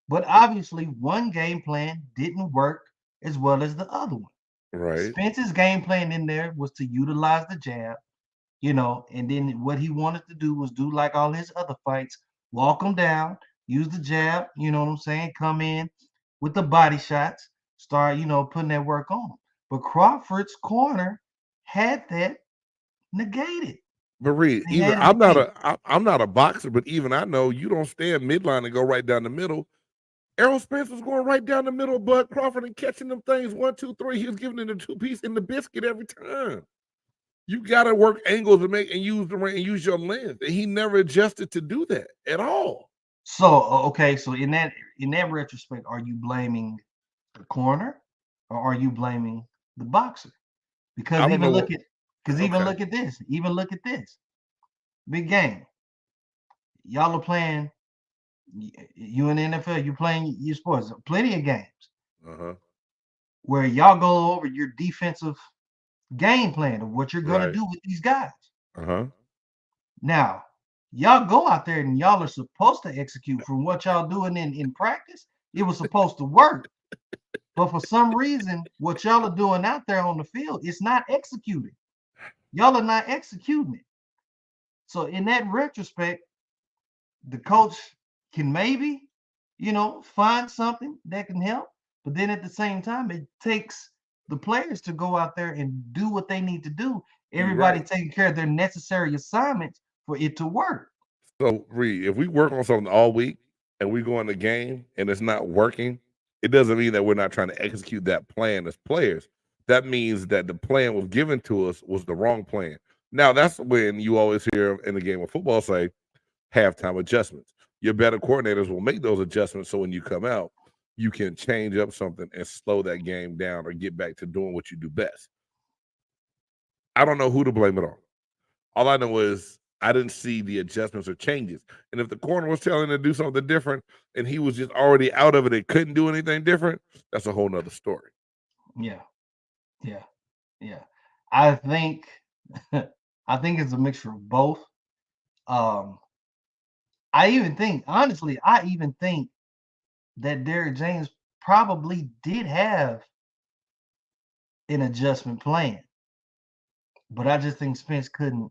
But obviously, one game plan didn't work as well as the other one. Right. Spence's game plan in there was to utilize the jab, and then what he wanted to do was do like all his other fights, walk him down, use the jab, you know what I'm saying, come in with the body shots, start, putting that work on. But Crawford's corner had that negated. But Reed, They even had it negated. I'm not a boxer, but even I know you don't stand midline and go right down the middle. Errol Spence was going right down the middle of Bud Crawford and catching them things 1, 2, 3. He was giving it a 2-piece in the biscuit every time. You got to work angles to make and use the ring and use your lens. And he never adjusted to do that at all. So okay, so in that retrospect, are you blaming the corner or are you blaming the boxer? Because even look at this. Even look at this. Big game. Y'all are playing. You in the NFL, you playing your sports. Plenty of games where y'all go over your defensive game plan of what you're gonna do with these guys. Now, y'all go out there and y'all are supposed to execute from what y'all doing in practice. It was supposed to work. But for some reason, what y'all are doing out there on the field, it's not executing. Y'all are not executing it. So in that retrospect, the coach can maybe, find something that can help. But then at the same time, it takes the players to go out there and do what they need to do. Everybody taking care of their necessary assignments for it to work. So, Reed, if we work on something all week and we go in the game and it's not working, it doesn't mean that we're not trying to execute that plan as players. That means that the plan was given to us was the wrong plan. Now, that's when you always hear in the game of football say halftime adjustments. Your better coordinators will make those adjustments so when you come out, you can change up something and slow that game down or get back to doing what you do best. I don't know who to blame it on. All I know is I didn't see the adjustments or changes. And if the corner was telling him to do something different and he was just already out of it and couldn't do anything different, that's a whole nother story. Yeah. I think it's a mixture of both. I even think that Derrick James probably did have an adjustment plan, but I just think Spence couldn't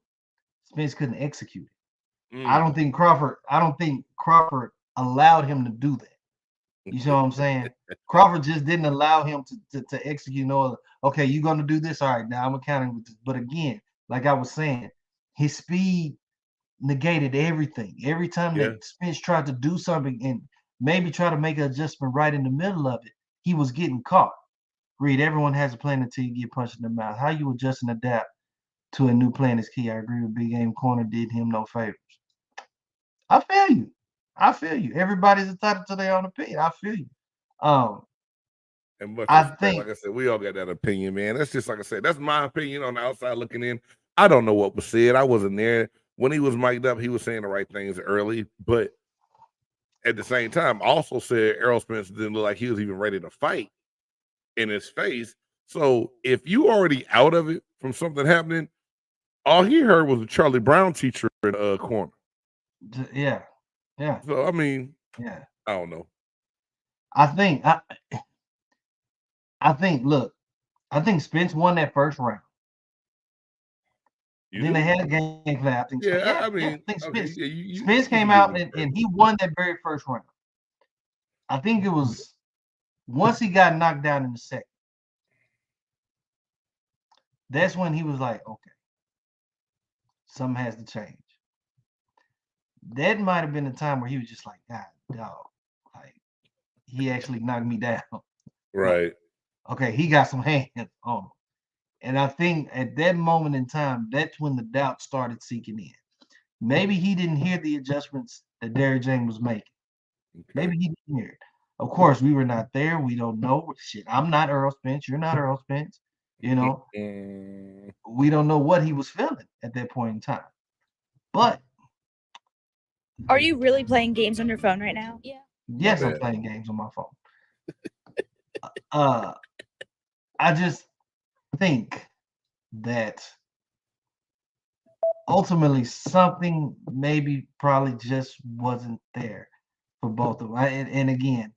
execute it. I don't think Crawford allowed him to do that. You see what I'm saying? Crawford just didn't allow him to execute. Okay, you're gonna do this. All right, now I'm accounting with this. But again, like I was saying, his speed negated everything. Every time that Spence tried to do something and maybe try to make an adjustment right in the middle of it, he was getting caught. Reed, everyone has a plan until you get punched in the mouth. How you adjust and adapt to a new plan is key. I agree with Big Game Corner did him no favors. I feel you. Everybody's entitled to their own opinion. I feel you. And much respect, like I said, we all got that opinion, man. That's just like I said, that's my opinion on the outside looking in. I don't know what was said. I wasn't there when he was mic'd up, he was saying the right things early, but at the same time, also said Errol Spence didn't look like he was even ready to fight in his face. So if you already out of it from something happening, all he heard was a Charlie Brown teacher in a corner. Yeah. So I mean, yeah. I don't know. I think. Look, I think Spence won that first round. Then they had a game plan. I think. Yeah, I think mean, Spence. okay, Spence came out and he won that very first round. I think it was once he got knocked down in the second. That's when he was like, okay, something has to change. That might have been the time where he was just like, God, dog, like he actually knocked me down. Right. Okay, he got some hands on him. And I think at that moment in time, that's when the doubt started seeking in. Maybe he didn't hear the adjustments that Derrick James was making. Okay. Maybe he didn't hear it. Of course, we were not there. We don't know. Shit, I'm not Earl Spence. You're not Earl Spence. You know, we don't know what he was feeling at that point in time. But are you really playing games on your phone right now? Yeah. Yes, I'm playing games on my phone. I just think that ultimately something maybe probably just wasn't there for both of them. And again,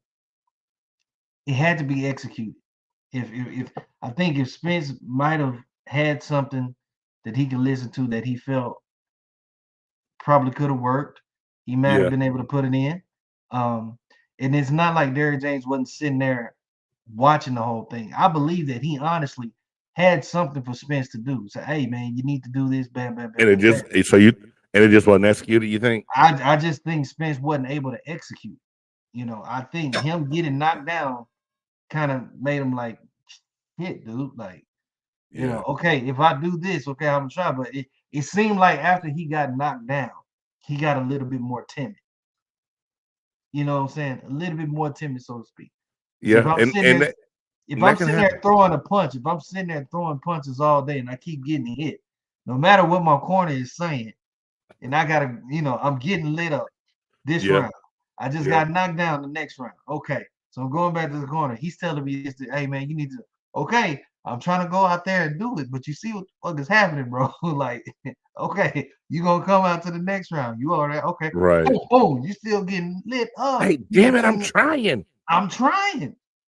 it had to be executed. If I think if Spence might have had something that he could listen to that he felt probably could have worked, he might have been able to put it in. And it's not like Derrick James wasn't sitting there watching the whole thing. I believe that he honestly had something for Spence to do. Say, hey man, you need to do this, bam, bam, bam. And it just it just wasn't executed, you think? I just think Spence wasn't able to execute. You know, I think him getting knocked down kind of made him like, shit, dude. Like, you know, okay, if I do this, okay, I'm gonna try. But it seemed like after he got knocked down, he got a little bit more timid. You know what I'm saying? A little bit more timid, so to speak. Yeah, if I'm sitting there throwing a punch, if I'm sitting there throwing punches all day and I keep getting hit, no matter what my corner is saying, and I gotta, you know, I'm getting lit up this round. I just got knocked down the next round. Okay, so I'm going back to the corner. He's telling me this, hey man, you need to. Okay, I'm trying to go out there and do it, but you see what the fuck is happening, bro? Like, okay, you gonna come out to the next round. You all right? Okay, right. Oh, you still getting lit up. Hey, damn it, I'm trying.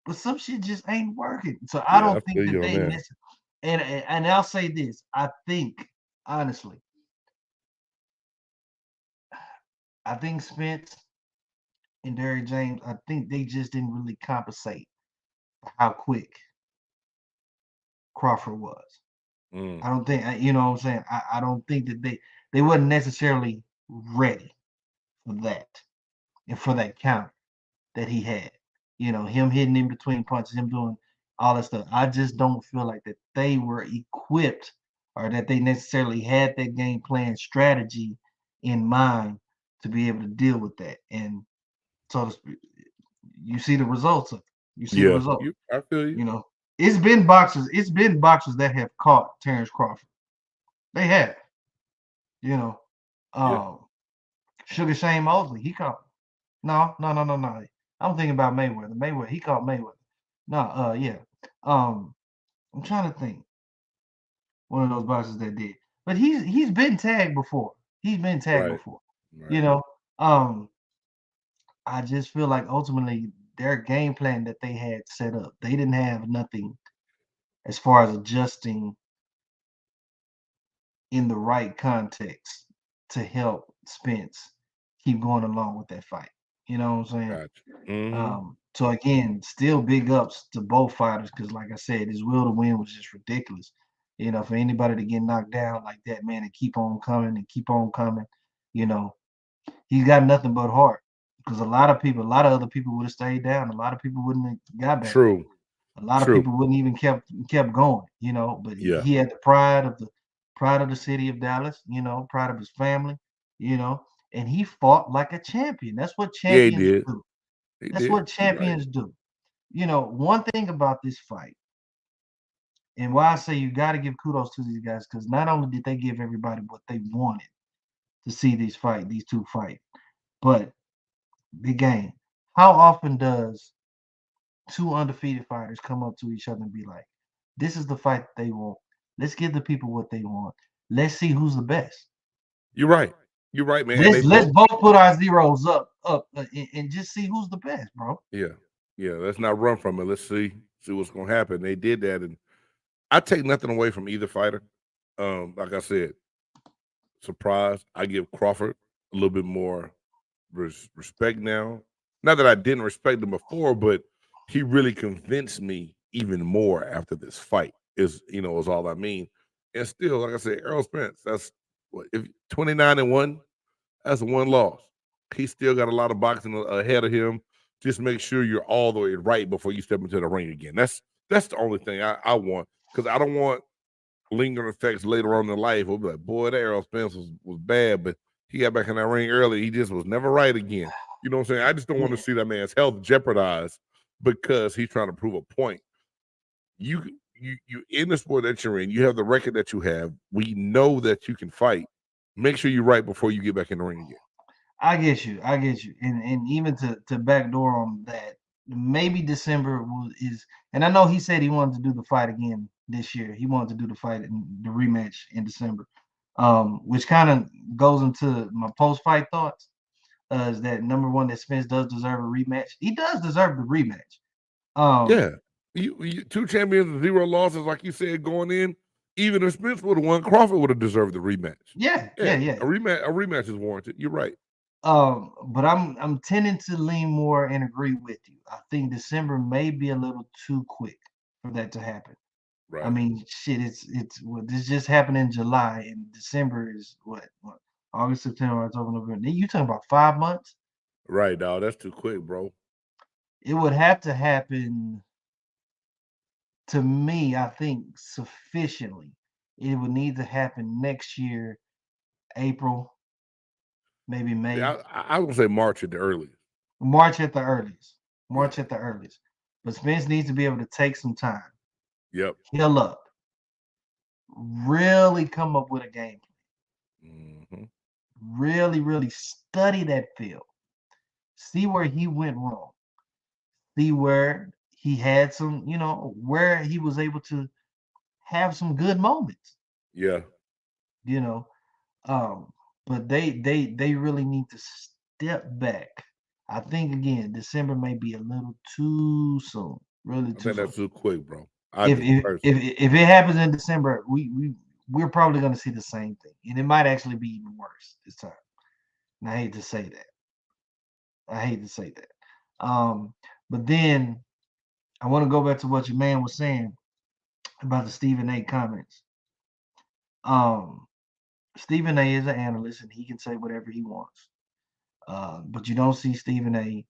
But some shit just ain't working. So I don't think that they necessarily. And I'll say this. I think, honestly, I think Spence and Derrick James, I think they just didn't really compensate for how quick Crawford was. I don't think, you know what I'm saying? I don't think that they wasn't necessarily ready for that and for that counter that he had. You know, him hitting in between punches, him doing all that stuff. I just don't feel like that they were equipped or that they necessarily had that game plan strategy in mind to be able to deal with that. And so you see the results of it. You see the results. I feel you. You know, it's been boxers that have caught Terrence Crawford. They have. You know, Sugar Shane Mosley, he caught. No. I'm thinking about Mayweather. Mayweather, he caught Mayweather. No, yeah. I'm trying to think. One of those boxers that did. But he's been tagged before. He's been tagged before. Right. You know, I just feel like ultimately their game plan that they had set up, they didn't have nothing as far as adjusting in the right context to help Spence keep going along with that fight. You know what I'm saying? Gotcha. Mm-hmm. So again, still big ups to both fighters because, like I said, his will to win was just ridiculous. You know, for anybody to get knocked down like that, man, and keep on coming, you know, he's got nothing but heart. Because a lot of other people would have stayed down. A lot of people wouldn't have got back. True. A lot of people wouldn't even kept going. You know, but he had the pride of the city of Dallas. You know, pride of his family. You know. And he fought like a champion. That's what champions do. That's what champions do. You know, one thing about this fight, and why I say you got to give kudos to these guys, because not only did they give everybody what they wanted, to see these two fight. But the game, how often does two undefeated fighters come up to each other and be like, "This is the fight they want. Let's give the people what they want. Let's see who's the best. You're right. You're right, man. And Let's both put our zeros up, and just see who's the best, bro." Yeah. Let's not run from it. Let's see what's gonna happen. They did that, and I take nothing away from either fighter. Like I said, surprise. I give Crawford a little bit more respect now. Not that I didn't respect him before, but he really convinced me even more after this fight. Is all I mean. And still, like I said, Errol Spence. That's what, if 29-1. That's one loss. He still got a lot of boxing ahead of him. Just make sure you're all the way right before you step into the ring again. That's the only thing I want, because I don't want lingering effects later on in life. We'll be like, boy, that Errol Spence was bad, but he got back in that ring early. He just was never right again. You know what I'm saying? I just don't want to see that man's health jeopardized because he's trying to prove a point. You in the sport that you're in, you have the record that you have. We know that you can fight. Make sure you're right before you get back in the ring again. I get you, and even to backdoor on that, maybe December is, and I know he said he wanted to do the fight again this year. He wanted to do the fight in the rematch in December, which kind of goes into my post-fight thoughts. Is that number one, that Spence does deserve a rematch? He does deserve the rematch. Yeah, you 2 champions, 0 losses, like you said going in. Even if Spence would have won, Crawford would have deserved the rematch. Yeah. A rematch is warranted. You're right. But I'm tending to lean more and agree with you. I think December may be a little too quick for that to happen. Right. I mean, shit, this just happened in July, and December is what August, September, October, November. You talking about 5 months? Right, dog. That's too quick, bro. It would have to happen, to me, I think, sufficiently. It would need to happen next year, April, maybe May. Yeah, I would say March at the earliest. March at the earliest. But Spence needs to be able to take some time. Yep. Heal up. Really come up with a game plan. Mm-hmm. Really, really study that field. See where he went wrong. See where he had some, where he was able to have some good moments. Yeah. But they really need to step back. I think again, December may be a little too soon. Really too soon. That's too quick, bro. If it happens in December, we're probably going to see the same thing, and it might actually be even worse this time. And I hate to say that. But then I want to go back to what your man was saying about the Stephen A. comments. Stephen A. is an analyst, and he can say whatever he wants. But you don't see Stephen A.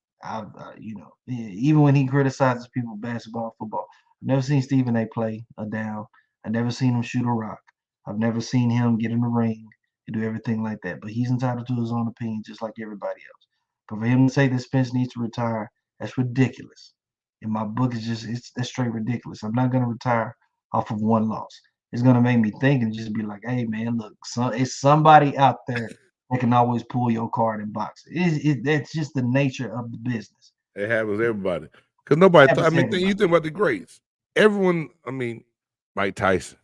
Even when he criticizes people, basketball, football, I've never seen Stephen A. play a down. I've never seen him shoot a rock. I've never seen him get in the ring and do everything like that. But he's entitled to his own opinion, just like everybody else. But for him to say that Spence needs to retire, that's ridiculous. In my book, that's straight ridiculous. I'm not going to retire off of one loss. It's going to make me think and just be like, hey, man, look, it's somebody out there that can always pull your card in boxing. That's just the nature of the business. It happens to everybody. Because nobody thought, you think about the greats. Everyone, Mike Tyson,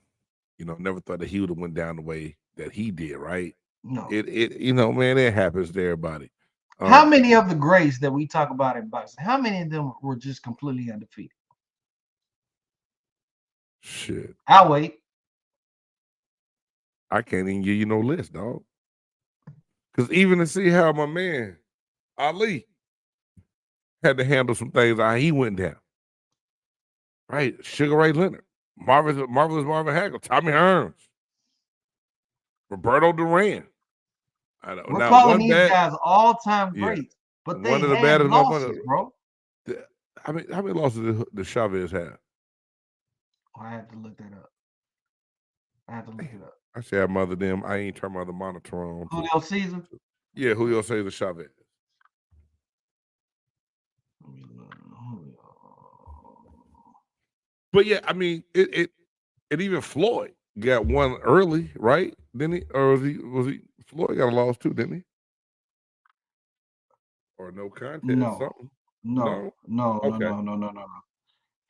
never thought that he would have went down the way that he did, right? No. It happens to everybody. How many of the greats that we talk about in boxing, how many of them were just completely undefeated? Shit. I'll wait. I can't even give you no list, dog. Because even to see how my man, Ali, had to handle some things, how he went down. Right? Sugar Ray Leonard, Marvelous Marvin Hagler, Tommy Hearns, Roberto Duran. We're calling these guys all-time greats, but they had losses, bro. How many losses did Chavez have? I have to look that up. I say I mother them. I ain't turn my other monitor on. Julio Cesar? Yeah, Julio Cesar Chavez. But yeah, it even Floyd got one early, right? Didn't he? Or was he Floyd got a loss too, didn't he? Or no contest, No, something? no, No? no, no, Okay. no, no, no, no, no.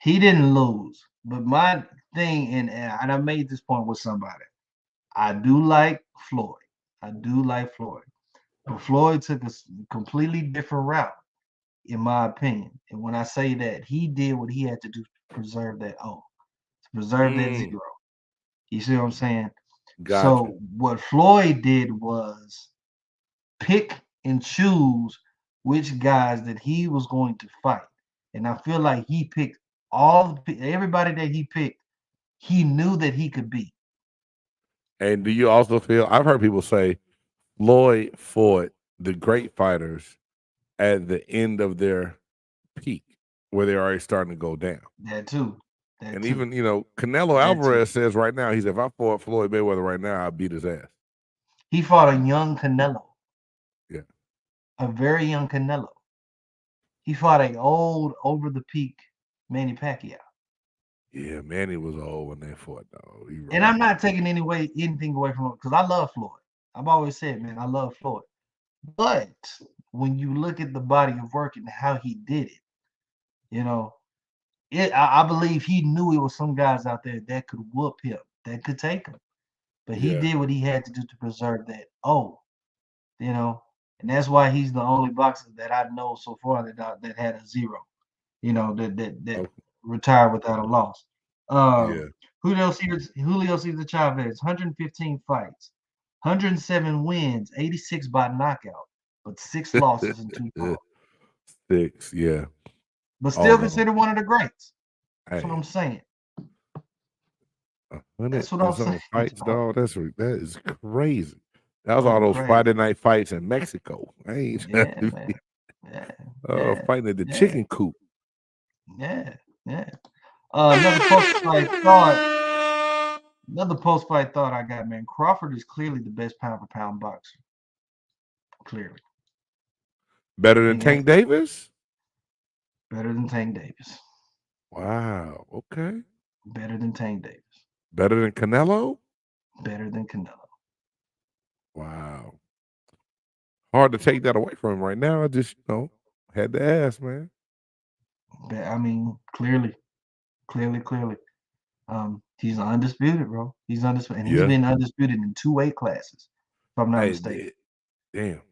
He didn't lose. But my thing, and I made this point with somebody. I do like Floyd. I do like Floyd. But Floyd took a completely different route, in my opinion. And when I say that, he did what he had to do to preserve that O, to preserve that Mm, zero. You see what I'm saying? gotcha. So what Floyd did was pick and choose which guys that he was going to fight. And I feel like he picked everybody that he picked, he knew that he could beat. And do you also feel? I've heard people say Floyd fought the great fighters at the end of their peak, where they're already starting to go down. That too. That And too. even Canelo That too. Alvarez says right now, he said, if I fought Floyd Mayweather right now, I'd beat his ass. He fought a young Canelo, Yeah. a very young Canelo. He fought a old, over the peak Manny Pacquiao. Yeah, Manny was old when they fought, though. You're And right. I'm not taking anything away from him because I love Floyd. I've always said, man, I love Floyd. But when you look at the body of work and how he did it, you know, I believe he knew it was some guys out there that could whoop him, that could take him. But he Yeah. did what he had to do to preserve that. And that's why he's the only boxer that I know so far that had a zero. That Okay. retired without a loss. Yeah. Julio Cesar Chavez, 115 fights, 107 wins, 86 by knockout, but 6 losses and 2 draws. 6, yeah. But still Although, considered one of the greats. That's what hey, I'm saying. 100 That's what and I'm some saying. fights, dog. That is crazy. That was all Man, those crazy. Friday night fights in Mexico. I ain't Yeah, man. Yeah, fighting at the yeah, chicken coop. yeah, yeah. Another post-fight thought I got, man. Crawford is clearly the best pound-for-pound boxer. Clearly. Better I than think Tank Davis? better than Tank Davis. Wow. Okay. Better than Tank Davis. Better than Canelo? Better than Canelo. Wow. Hard to take that away from him right now. I just, had to ask, man. I mean, clearly. He's undisputed, bro. He's undisputed. And he's Yeah. been undisputed in 2 weight classes, if I'm not Hey, mistaken. damn.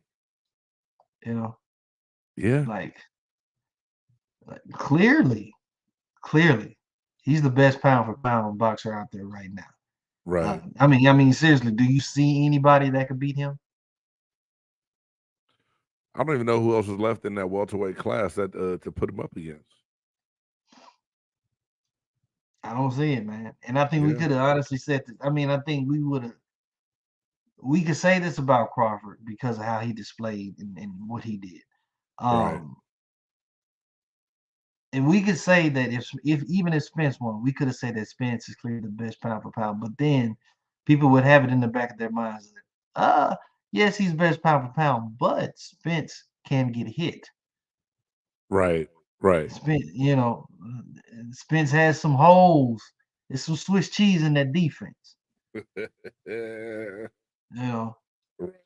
Yeah. Like clearly, he's the best pound-for-pound boxer out there right now. Right. I mean, seriously, do you see anybody that could beat him? I don't even know who else is left in that welterweight class that to put him up against. I don't see it, man. And I think we Yeah. could have honestly said this. I mean, I think we could say this about Crawford because of how he displayed and what he did. Right. And we could say that if Spence won, we could have said that Spence is clearly the best pound for pound. But then people would have it in the back of their minds that, yes, he's best pound for pound, but Spence can get hit. Right. Spence has some holes. There's some Swiss cheese in that defense. But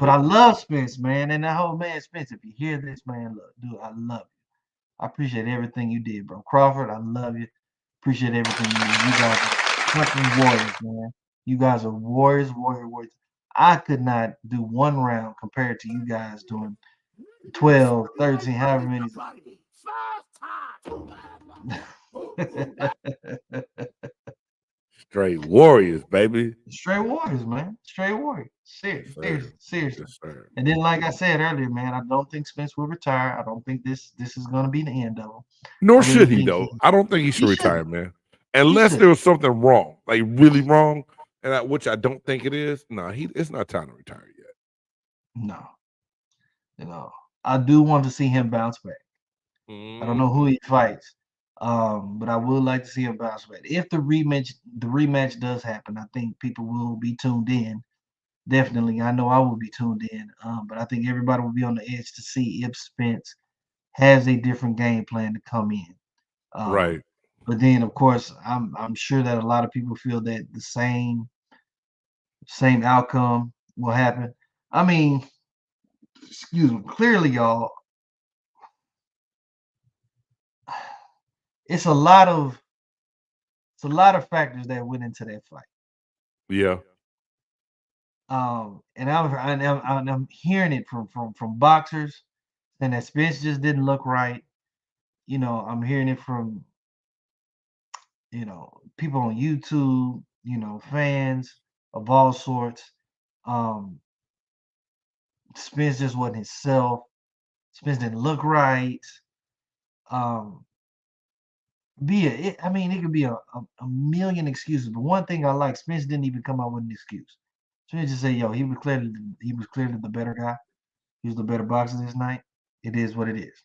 I love Spence, man. And that whole man, Spence, if you hear this, man, look, dude, I love you. I appreciate everything you did, bro. Crawford, I love you. Appreciate everything you did. You guys are fucking warriors, man. You guys are warriors. I could not do one round compared to you guys doing 12, 13, however many. Straight warriors, baby. Straight warriors, man. Straight warriors. Seriously. Yes, sir. And then, like I said earlier, man, I don't think Spence will retire. I don't think this is going to be the end of him. Nor should he, though. I don't think he should retire, man. Unless there was something wrong, like really wrong, and which I don't think it is. No, it's not time to retire yet. No. I do want to see him bounce back. I don't know who he fights, but I would like to see him bounce back. If the rematch does happen, I think people will be tuned in. Definitely, I know I will be tuned in. But I think everybody will be on the edge to see if Spence has a different game plan to come in. Right. But then, of course, I'm sure that a lot of people feel that the same outcome will happen. I mean, excuse me. Clearly, y'all, it's a lot of factors that went into that fight. Yeah. And I'm hearing it from boxers, and that Spence just didn't look right. You know, I'm hearing it from people on YouTube. You know, fans of all sorts. Um, Spence just wasn't himself. Spence didn't look right. Um, I mean, it could be a million excuses, but one thing I like, Spence didn't even come out with an excuse. Spence just say, "Yo, he was clearly the better guy. He was the better boxer this night. It is what it is."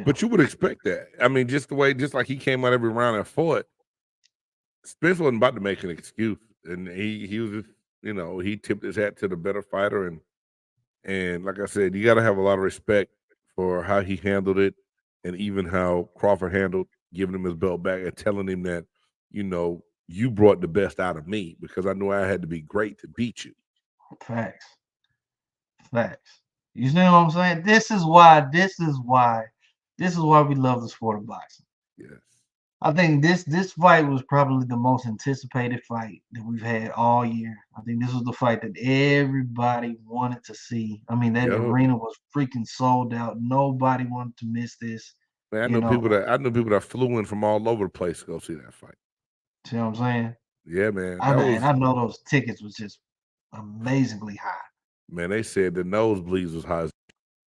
But you would expect that. I mean, just like he came out every round and fought. Spence wasn't about to make an excuse, and he was just, he tipped his hat to the better fighter, and like I said, you got to have a lot of respect for how he handled it, and even how Crawford handled giving him his belt back and telling him that, you brought the best out of me because I knew I had to be great to beat you. Facts. You know what I'm saying? This is why we love the sport of boxing. Yes. I think this fight was probably the most anticipated fight that we've had all year. I think this was the fight that everybody wanted to see. I mean, that arena was freaking sold out. Nobody wanted to miss this. Man, I know people that flew in from all over the place to go see that fight. See what I'm saying? Yeah, man. I know those tickets was just amazingly high. Man, they said the nosebleeds was high as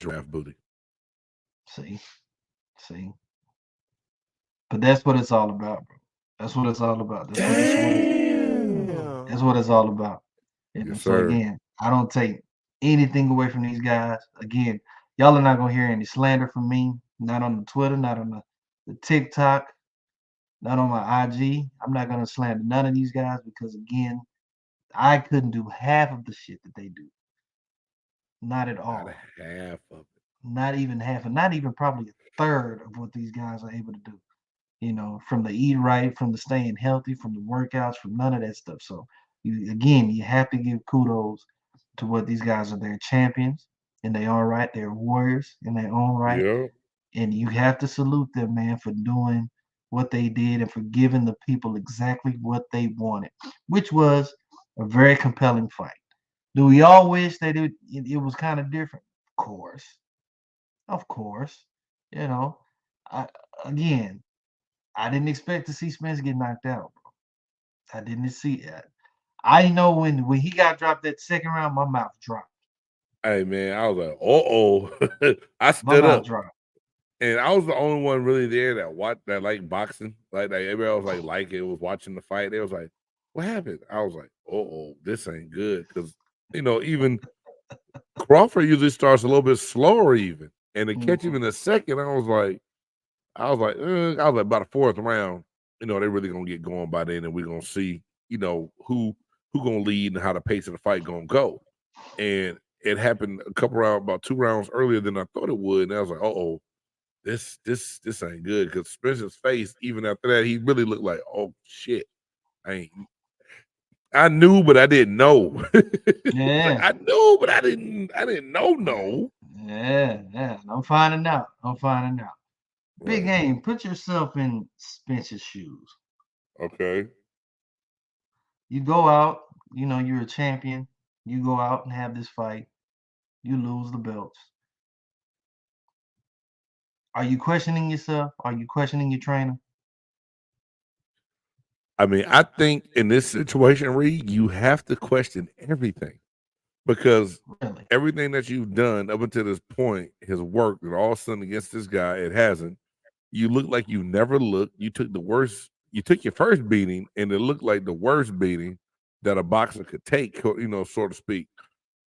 giraffe booty. See. But that's what it's all about, bro. That's what it's all about. That's what it's all about. Yes, so again, I don't take anything away from these guys. Again, y'all are not gonna hear any slander from me. Not on the Twitter, not on the TikTok, not on my IG. I'm not gonna slander none of these guys because again, I couldn't do half of the shit that they do. Not at all. Not half of it. Not even half, and not even probably a third of what these guys are able to do. From the eat right, from the staying healthy, from the workouts, from none of that stuff. So you have to give kudos to what these guys are. They're champions in their own right. They're warriors in their own right. Yeah. And you have to salute them, man, for doing what they did and for giving the people exactly what they wanted, which was a very compelling fight. Do we all wish that it was kind of different? Of course. Again, I didn't expect to see Spence get knocked out, bro. I didn't see it. I know when he got dropped that second round, my mouth dropped. Hey man, I was like, I stood up. Dropped. And I was the only one really there that liked boxing. Like everybody was like it was watching the fight. They was like, what happened? I was like, this ain't good. Because even Crawford usually starts a little bit slower even. And to catch him in the second, I was like about the fourth round, they're really gonna get going by then, and we're gonna see, who gonna lead and how the pace of the fight gonna go. And it happened about 2 rounds earlier than I thought it would, and I was like, this ain't good. Because Spencer's face, even after that, he really looked like, oh shit, I knew, but I didn't know. Yeah, I knew, but I didn't know. No. Yeah. I'm finding out. Big Game, put yourself in Spencer's shoes. Okay. You go out, you're a champion. You go out and have this fight. You lose the belts. Are you questioning yourself? Are you questioning your trainer? I mean, I think in this situation, Reed, you have to question everything. Because everything that you've done up until this point has worked, and all of a sudden against this guy, it hasn't. You look like you never looked. You took your first beating, and it looked like the worst beating that a boxer could take, so to speak.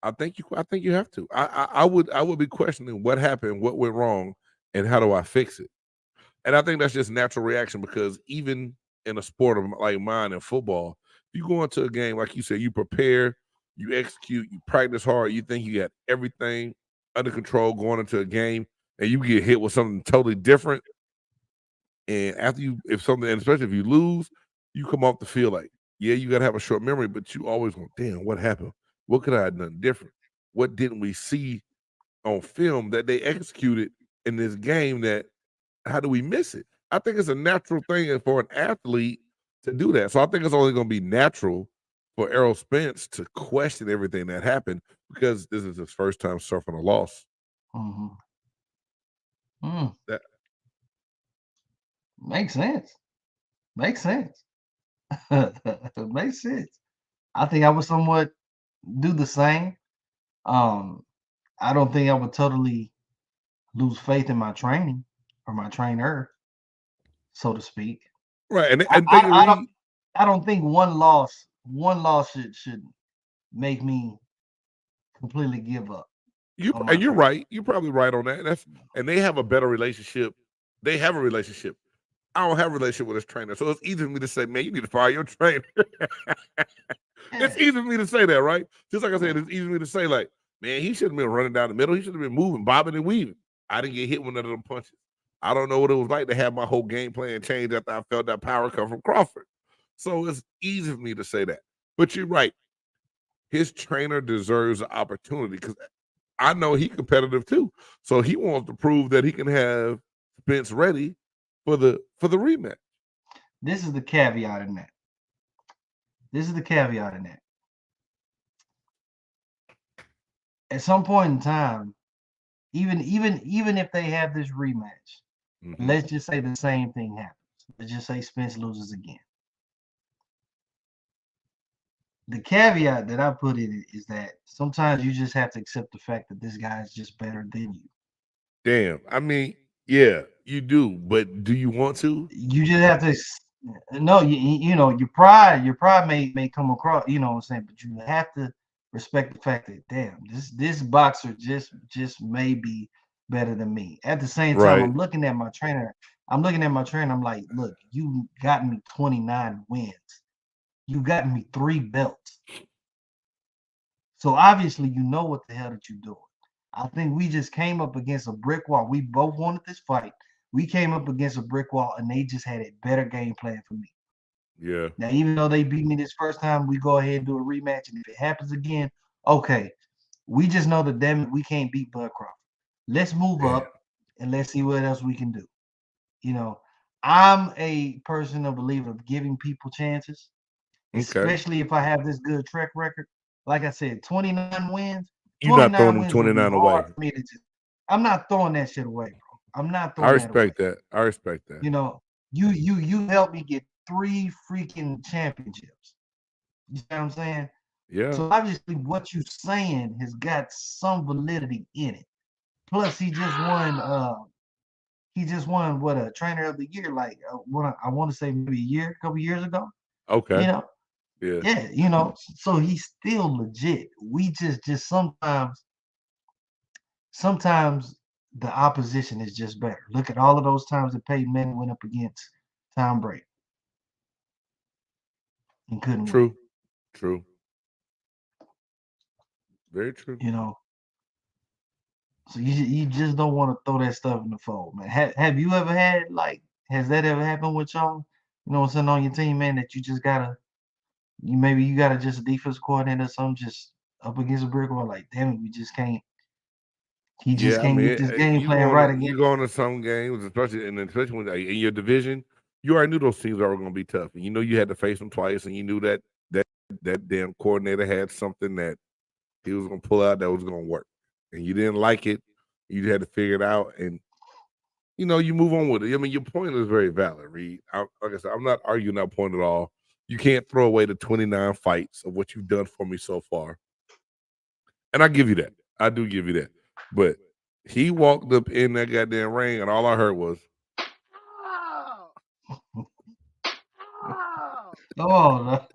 I think you have to. I would be questioning what happened, what went wrong, and how do I fix it? And I think that's just natural reaction, because even in a sport of like mine in football, if you go into a game, like you said, you prepare, you execute, you practice hard, you think you got everything under control going into a game, and you get hit with something totally different. And especially if you lose, you come off the field like, yeah, you got to have a short memory, but you always go, damn, what happened? What could I have done different? what didn't we see on film that they executed in this game? That how do we miss it? I think it's a natural thing for an athlete to do that. So I think it's only going to be natural for Errol Spence to question everything that happened because this is his first time suffering a loss. That makes sense. Makes sense. Makes sense. I think I would somewhat do the same. I don't think I would totally lose faith in my training or my trainer, so to speak. Right, and I don't think one loss should make me completely give up. You're right. You're probably right on that. And they have a better relationship. They have a relationship. I don't have a relationship with his trainer, so it's easy for me to say, man, you need to fire your trainer. It's easy for me to say that, right? Just like I said, it's easy for me to say, like, man, he shouldn't have been running down the middle. He should have been moving, bobbing and weaving. I didn't get hit with none of them punches. I don't know what it was like to have my whole game plan change after I felt that power come from Crawford. So it's easy for me to say that. But you're right. His trainer deserves an opportunity because I know he's competitive too. So he wants to prove that he can have Spence ready for the rematch. This is the caveat in that. At some point in time, even if they have this rematch, let's just say the same thing happens. Let's just say Spence loses again. The caveat that I put in it is that sometimes you just have to accept the fact that this guy is just better than you. Damn. I mean, yeah, you do, but do you want to? You just have to. No, you know, your pride may come across, you know what I'm saying, but you have to respect the fact that damn, this boxer just may be better than me. At the same time, I'm looking at my trainer. I'm like, look, you got me 29 wins. You got me 3 belts. So obviously you know what the hell that you're doing. I think we just came up against a brick wall. We both wanted this fight. We came up against a brick wall, and they just had a better game plan for me. Yeah. Now, even though they beat me this first time, we go ahead and do a rematch. And if it happens again, okay. We just know that damn it, we can't beat Bud Crawford. Let's move up and let's see what else we can do. You know, I'm a personal believer of giving people chances, especially if I have this good track record. Like I said, 29 wins. You're not throwing them 29 away. I'm not throwing that shit away, bro. I'm not throwing I respect that. I respect that. You know, you helped me get 3 freaking championships. You see what I'm saying? Yeah. So obviously what you're saying has got some validity in it. Plus he just won what, a trainer of the year, like I want to say maybe a couple years ago. Okay. You know? Yeah. You know, so he's still legit. We just sometimes the opposition is just better. Look at all of those times that Peyton Manning went up against Tom Brady and couldn't win. True. Very true. You know, so you just don't want to throw that stuff in the fold, man. Have you ever had, like, has that ever happened with y'all? You know what I'm saying, on your team, man, that you just gotta just a defense coordinator or something, just up against a brick wall, like, damn it, we just can't. He just can't get this game plan right again. You go into some games, especially when in your division, you already knew those teams are going to be tough, and you know you had to face them twice, and you knew that damn coordinator had something that he was going to pull out that was going to work, and you didn't like it. You had to figure it out, and you know you move on with it. I mean, your point is very valid, Reed. Like I said, I'm not arguing that point at all. You can't throw away the 29 fights of what you've done for me so far, and I give you that. I do give you that. But he walked up in that goddamn ring, and all I heard was, "Oh,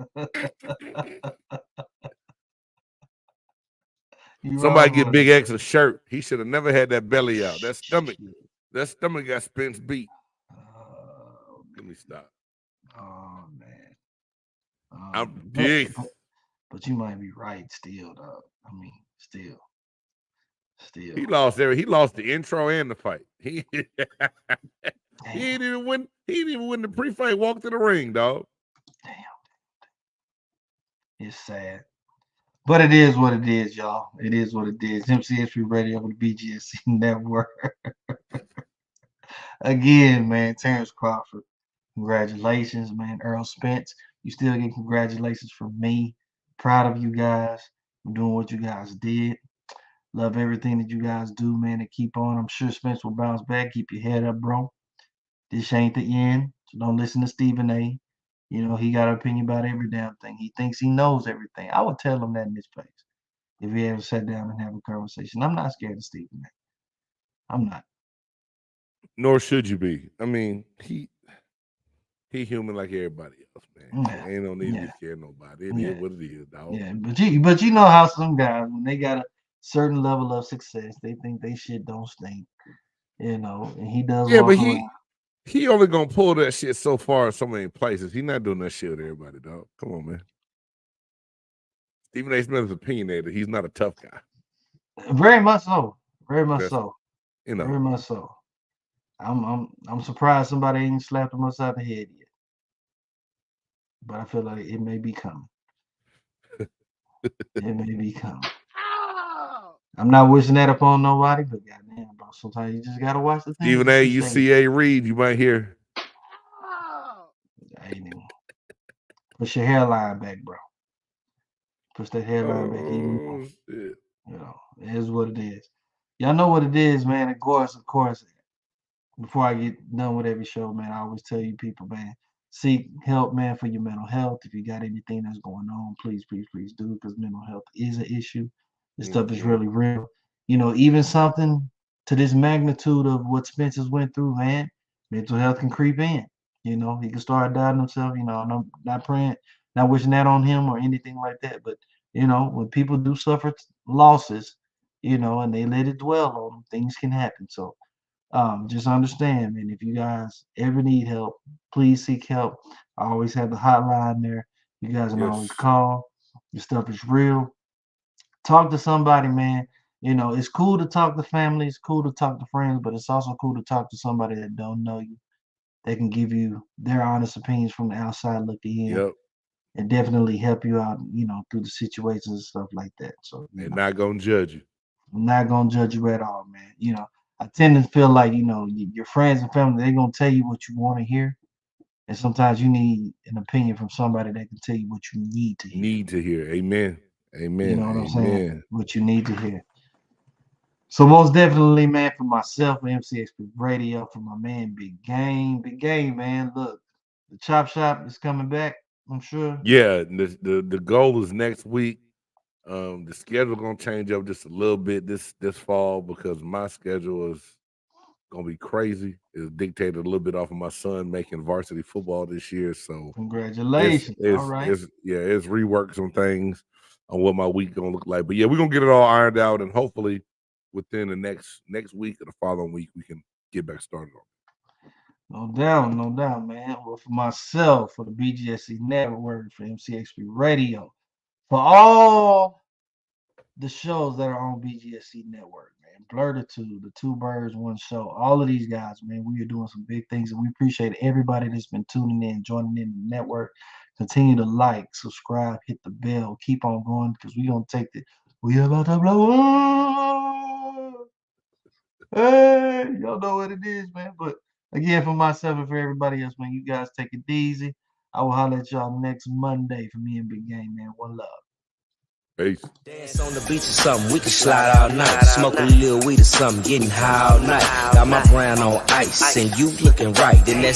somebody get Big X a shirt. He should have never had that belly out. That stomach got Spence beat." Let me stop. Oh man, I'm big, but you might be right still, though. I mean, still. He lost the intro and the fight. He didn't even win. He didn't even win the pre-fight. Walked to the ring, dog. Damn. It's sad. But it is what it is, y'all. It is what it is. MCSP Radio on the BGSC Network. Again, man, Terrence Crawford, congratulations, man. Earl Spence, you still get congratulations from me. Proud of you guys for doing what you guys did. Love everything that you guys do, man, and keep on. I'm sure Spence will bounce back. Keep your head up, bro. This ain't the end, so don't listen to Stephen A. You know, he got an opinion about every damn thing. He thinks he knows everything. I would tell him that in this place if he ever sat down and have a conversation. I'm not scared of Stephen A. I'm not. Nor should you be. I mean, he human like everybody else, man. Yeah. Ain't no need to be scared of nobody. It is what it is, dog. Yeah, but you know how some guys, when they got a certain level of success, they think they shit don't stink. You know, and he does. Yeah, but he only gonna pull that shit so far in so many places. He's not doing that shit with everybody, dog. Come on, man. Stephen A. Smith is opinionated. He's not a tough guy. Very much so. Very much so. You know. Very much so. I'm surprised somebody ain't slapped him upside the head yet. But I feel like it may be coming. It may be coming. I'm not wishing that upon nobody, but goddamn, bro, sometimes you just gotta watch the thing. Stephen A. UCA Reed, you might hear. I ain't even. Push your hairline back, bro. Push that hairline back even more. You know, it is what it is. Y'all know what it is, man. Of course, before I get done with every show, man, I always tell you people, man, seek help, man, for your mental health. If you got anything that's going on, please, please, please do, because mental health is an issue. This stuff is really real. You know, even something to this magnitude of what Spence's went through, man, mental health can creep in. You know, he can start doubting himself. You know, and I'm not praying, not wishing that on him or anything like that. But, you know, when people do suffer losses, you know, and they let it dwell on them, things can happen. So just understand, man, if you guys ever need help, please seek help. I always have the hotline there. You guys can always call. Your stuff is real. Talk to somebody, man. You know, it's cool to talk to family. It's cool to talk to friends, but it's also cool to talk to somebody that don't know you. They can give you their honest opinions from the outside looking in and definitely help you out, you know, through the situations and stuff like that. So they're not going to judge you. I'm not going to judge you at all, man. You know, I tend to feel like, you know, your friends and family, they're going to tell you what you want to hear. And sometimes you need an opinion from somebody that can tell you what you need to hear. Amen. Amen. You know what I'm saying? What you need to hear. So most definitely, man, for myself, MCXP Radio, for my man, Big Game, man. Look, the Chop Shop is coming back, I'm sure. Yeah, the goal is next week. The schedule gonna change up just a little bit this fall because my schedule is gonna be crazy. It's dictated a little bit off of my son making varsity football this year. So congratulations. All right. It's reworked some things on what my week gonna look like. But yeah, we're gonna get it all ironed out, and hopefully within the next week or the following week we can get back started on it. No doubt, man. Well, for myself, for the BGSC Network, for MCXP Radio, for all the shows that are on BGSC Network, man, Blur the Two Birds, One Show, all of these guys, man, we are doing some big things, and we appreciate everybody that's been tuning in, joining in the network. Continue to like, subscribe, hit the bell, keep on going, because we're going to take it. We about to blow up. Hey, y'all know what it is, man. But again, for myself and for everybody else, man, you guys take it easy. I will holler at y'all next Monday for me and Big Game, man. One love. Peace. Dance on the beach or something, we can slide all night. Smoke a little weed or something, getting high all night. Got my brown on ice, and you looking right. Then that's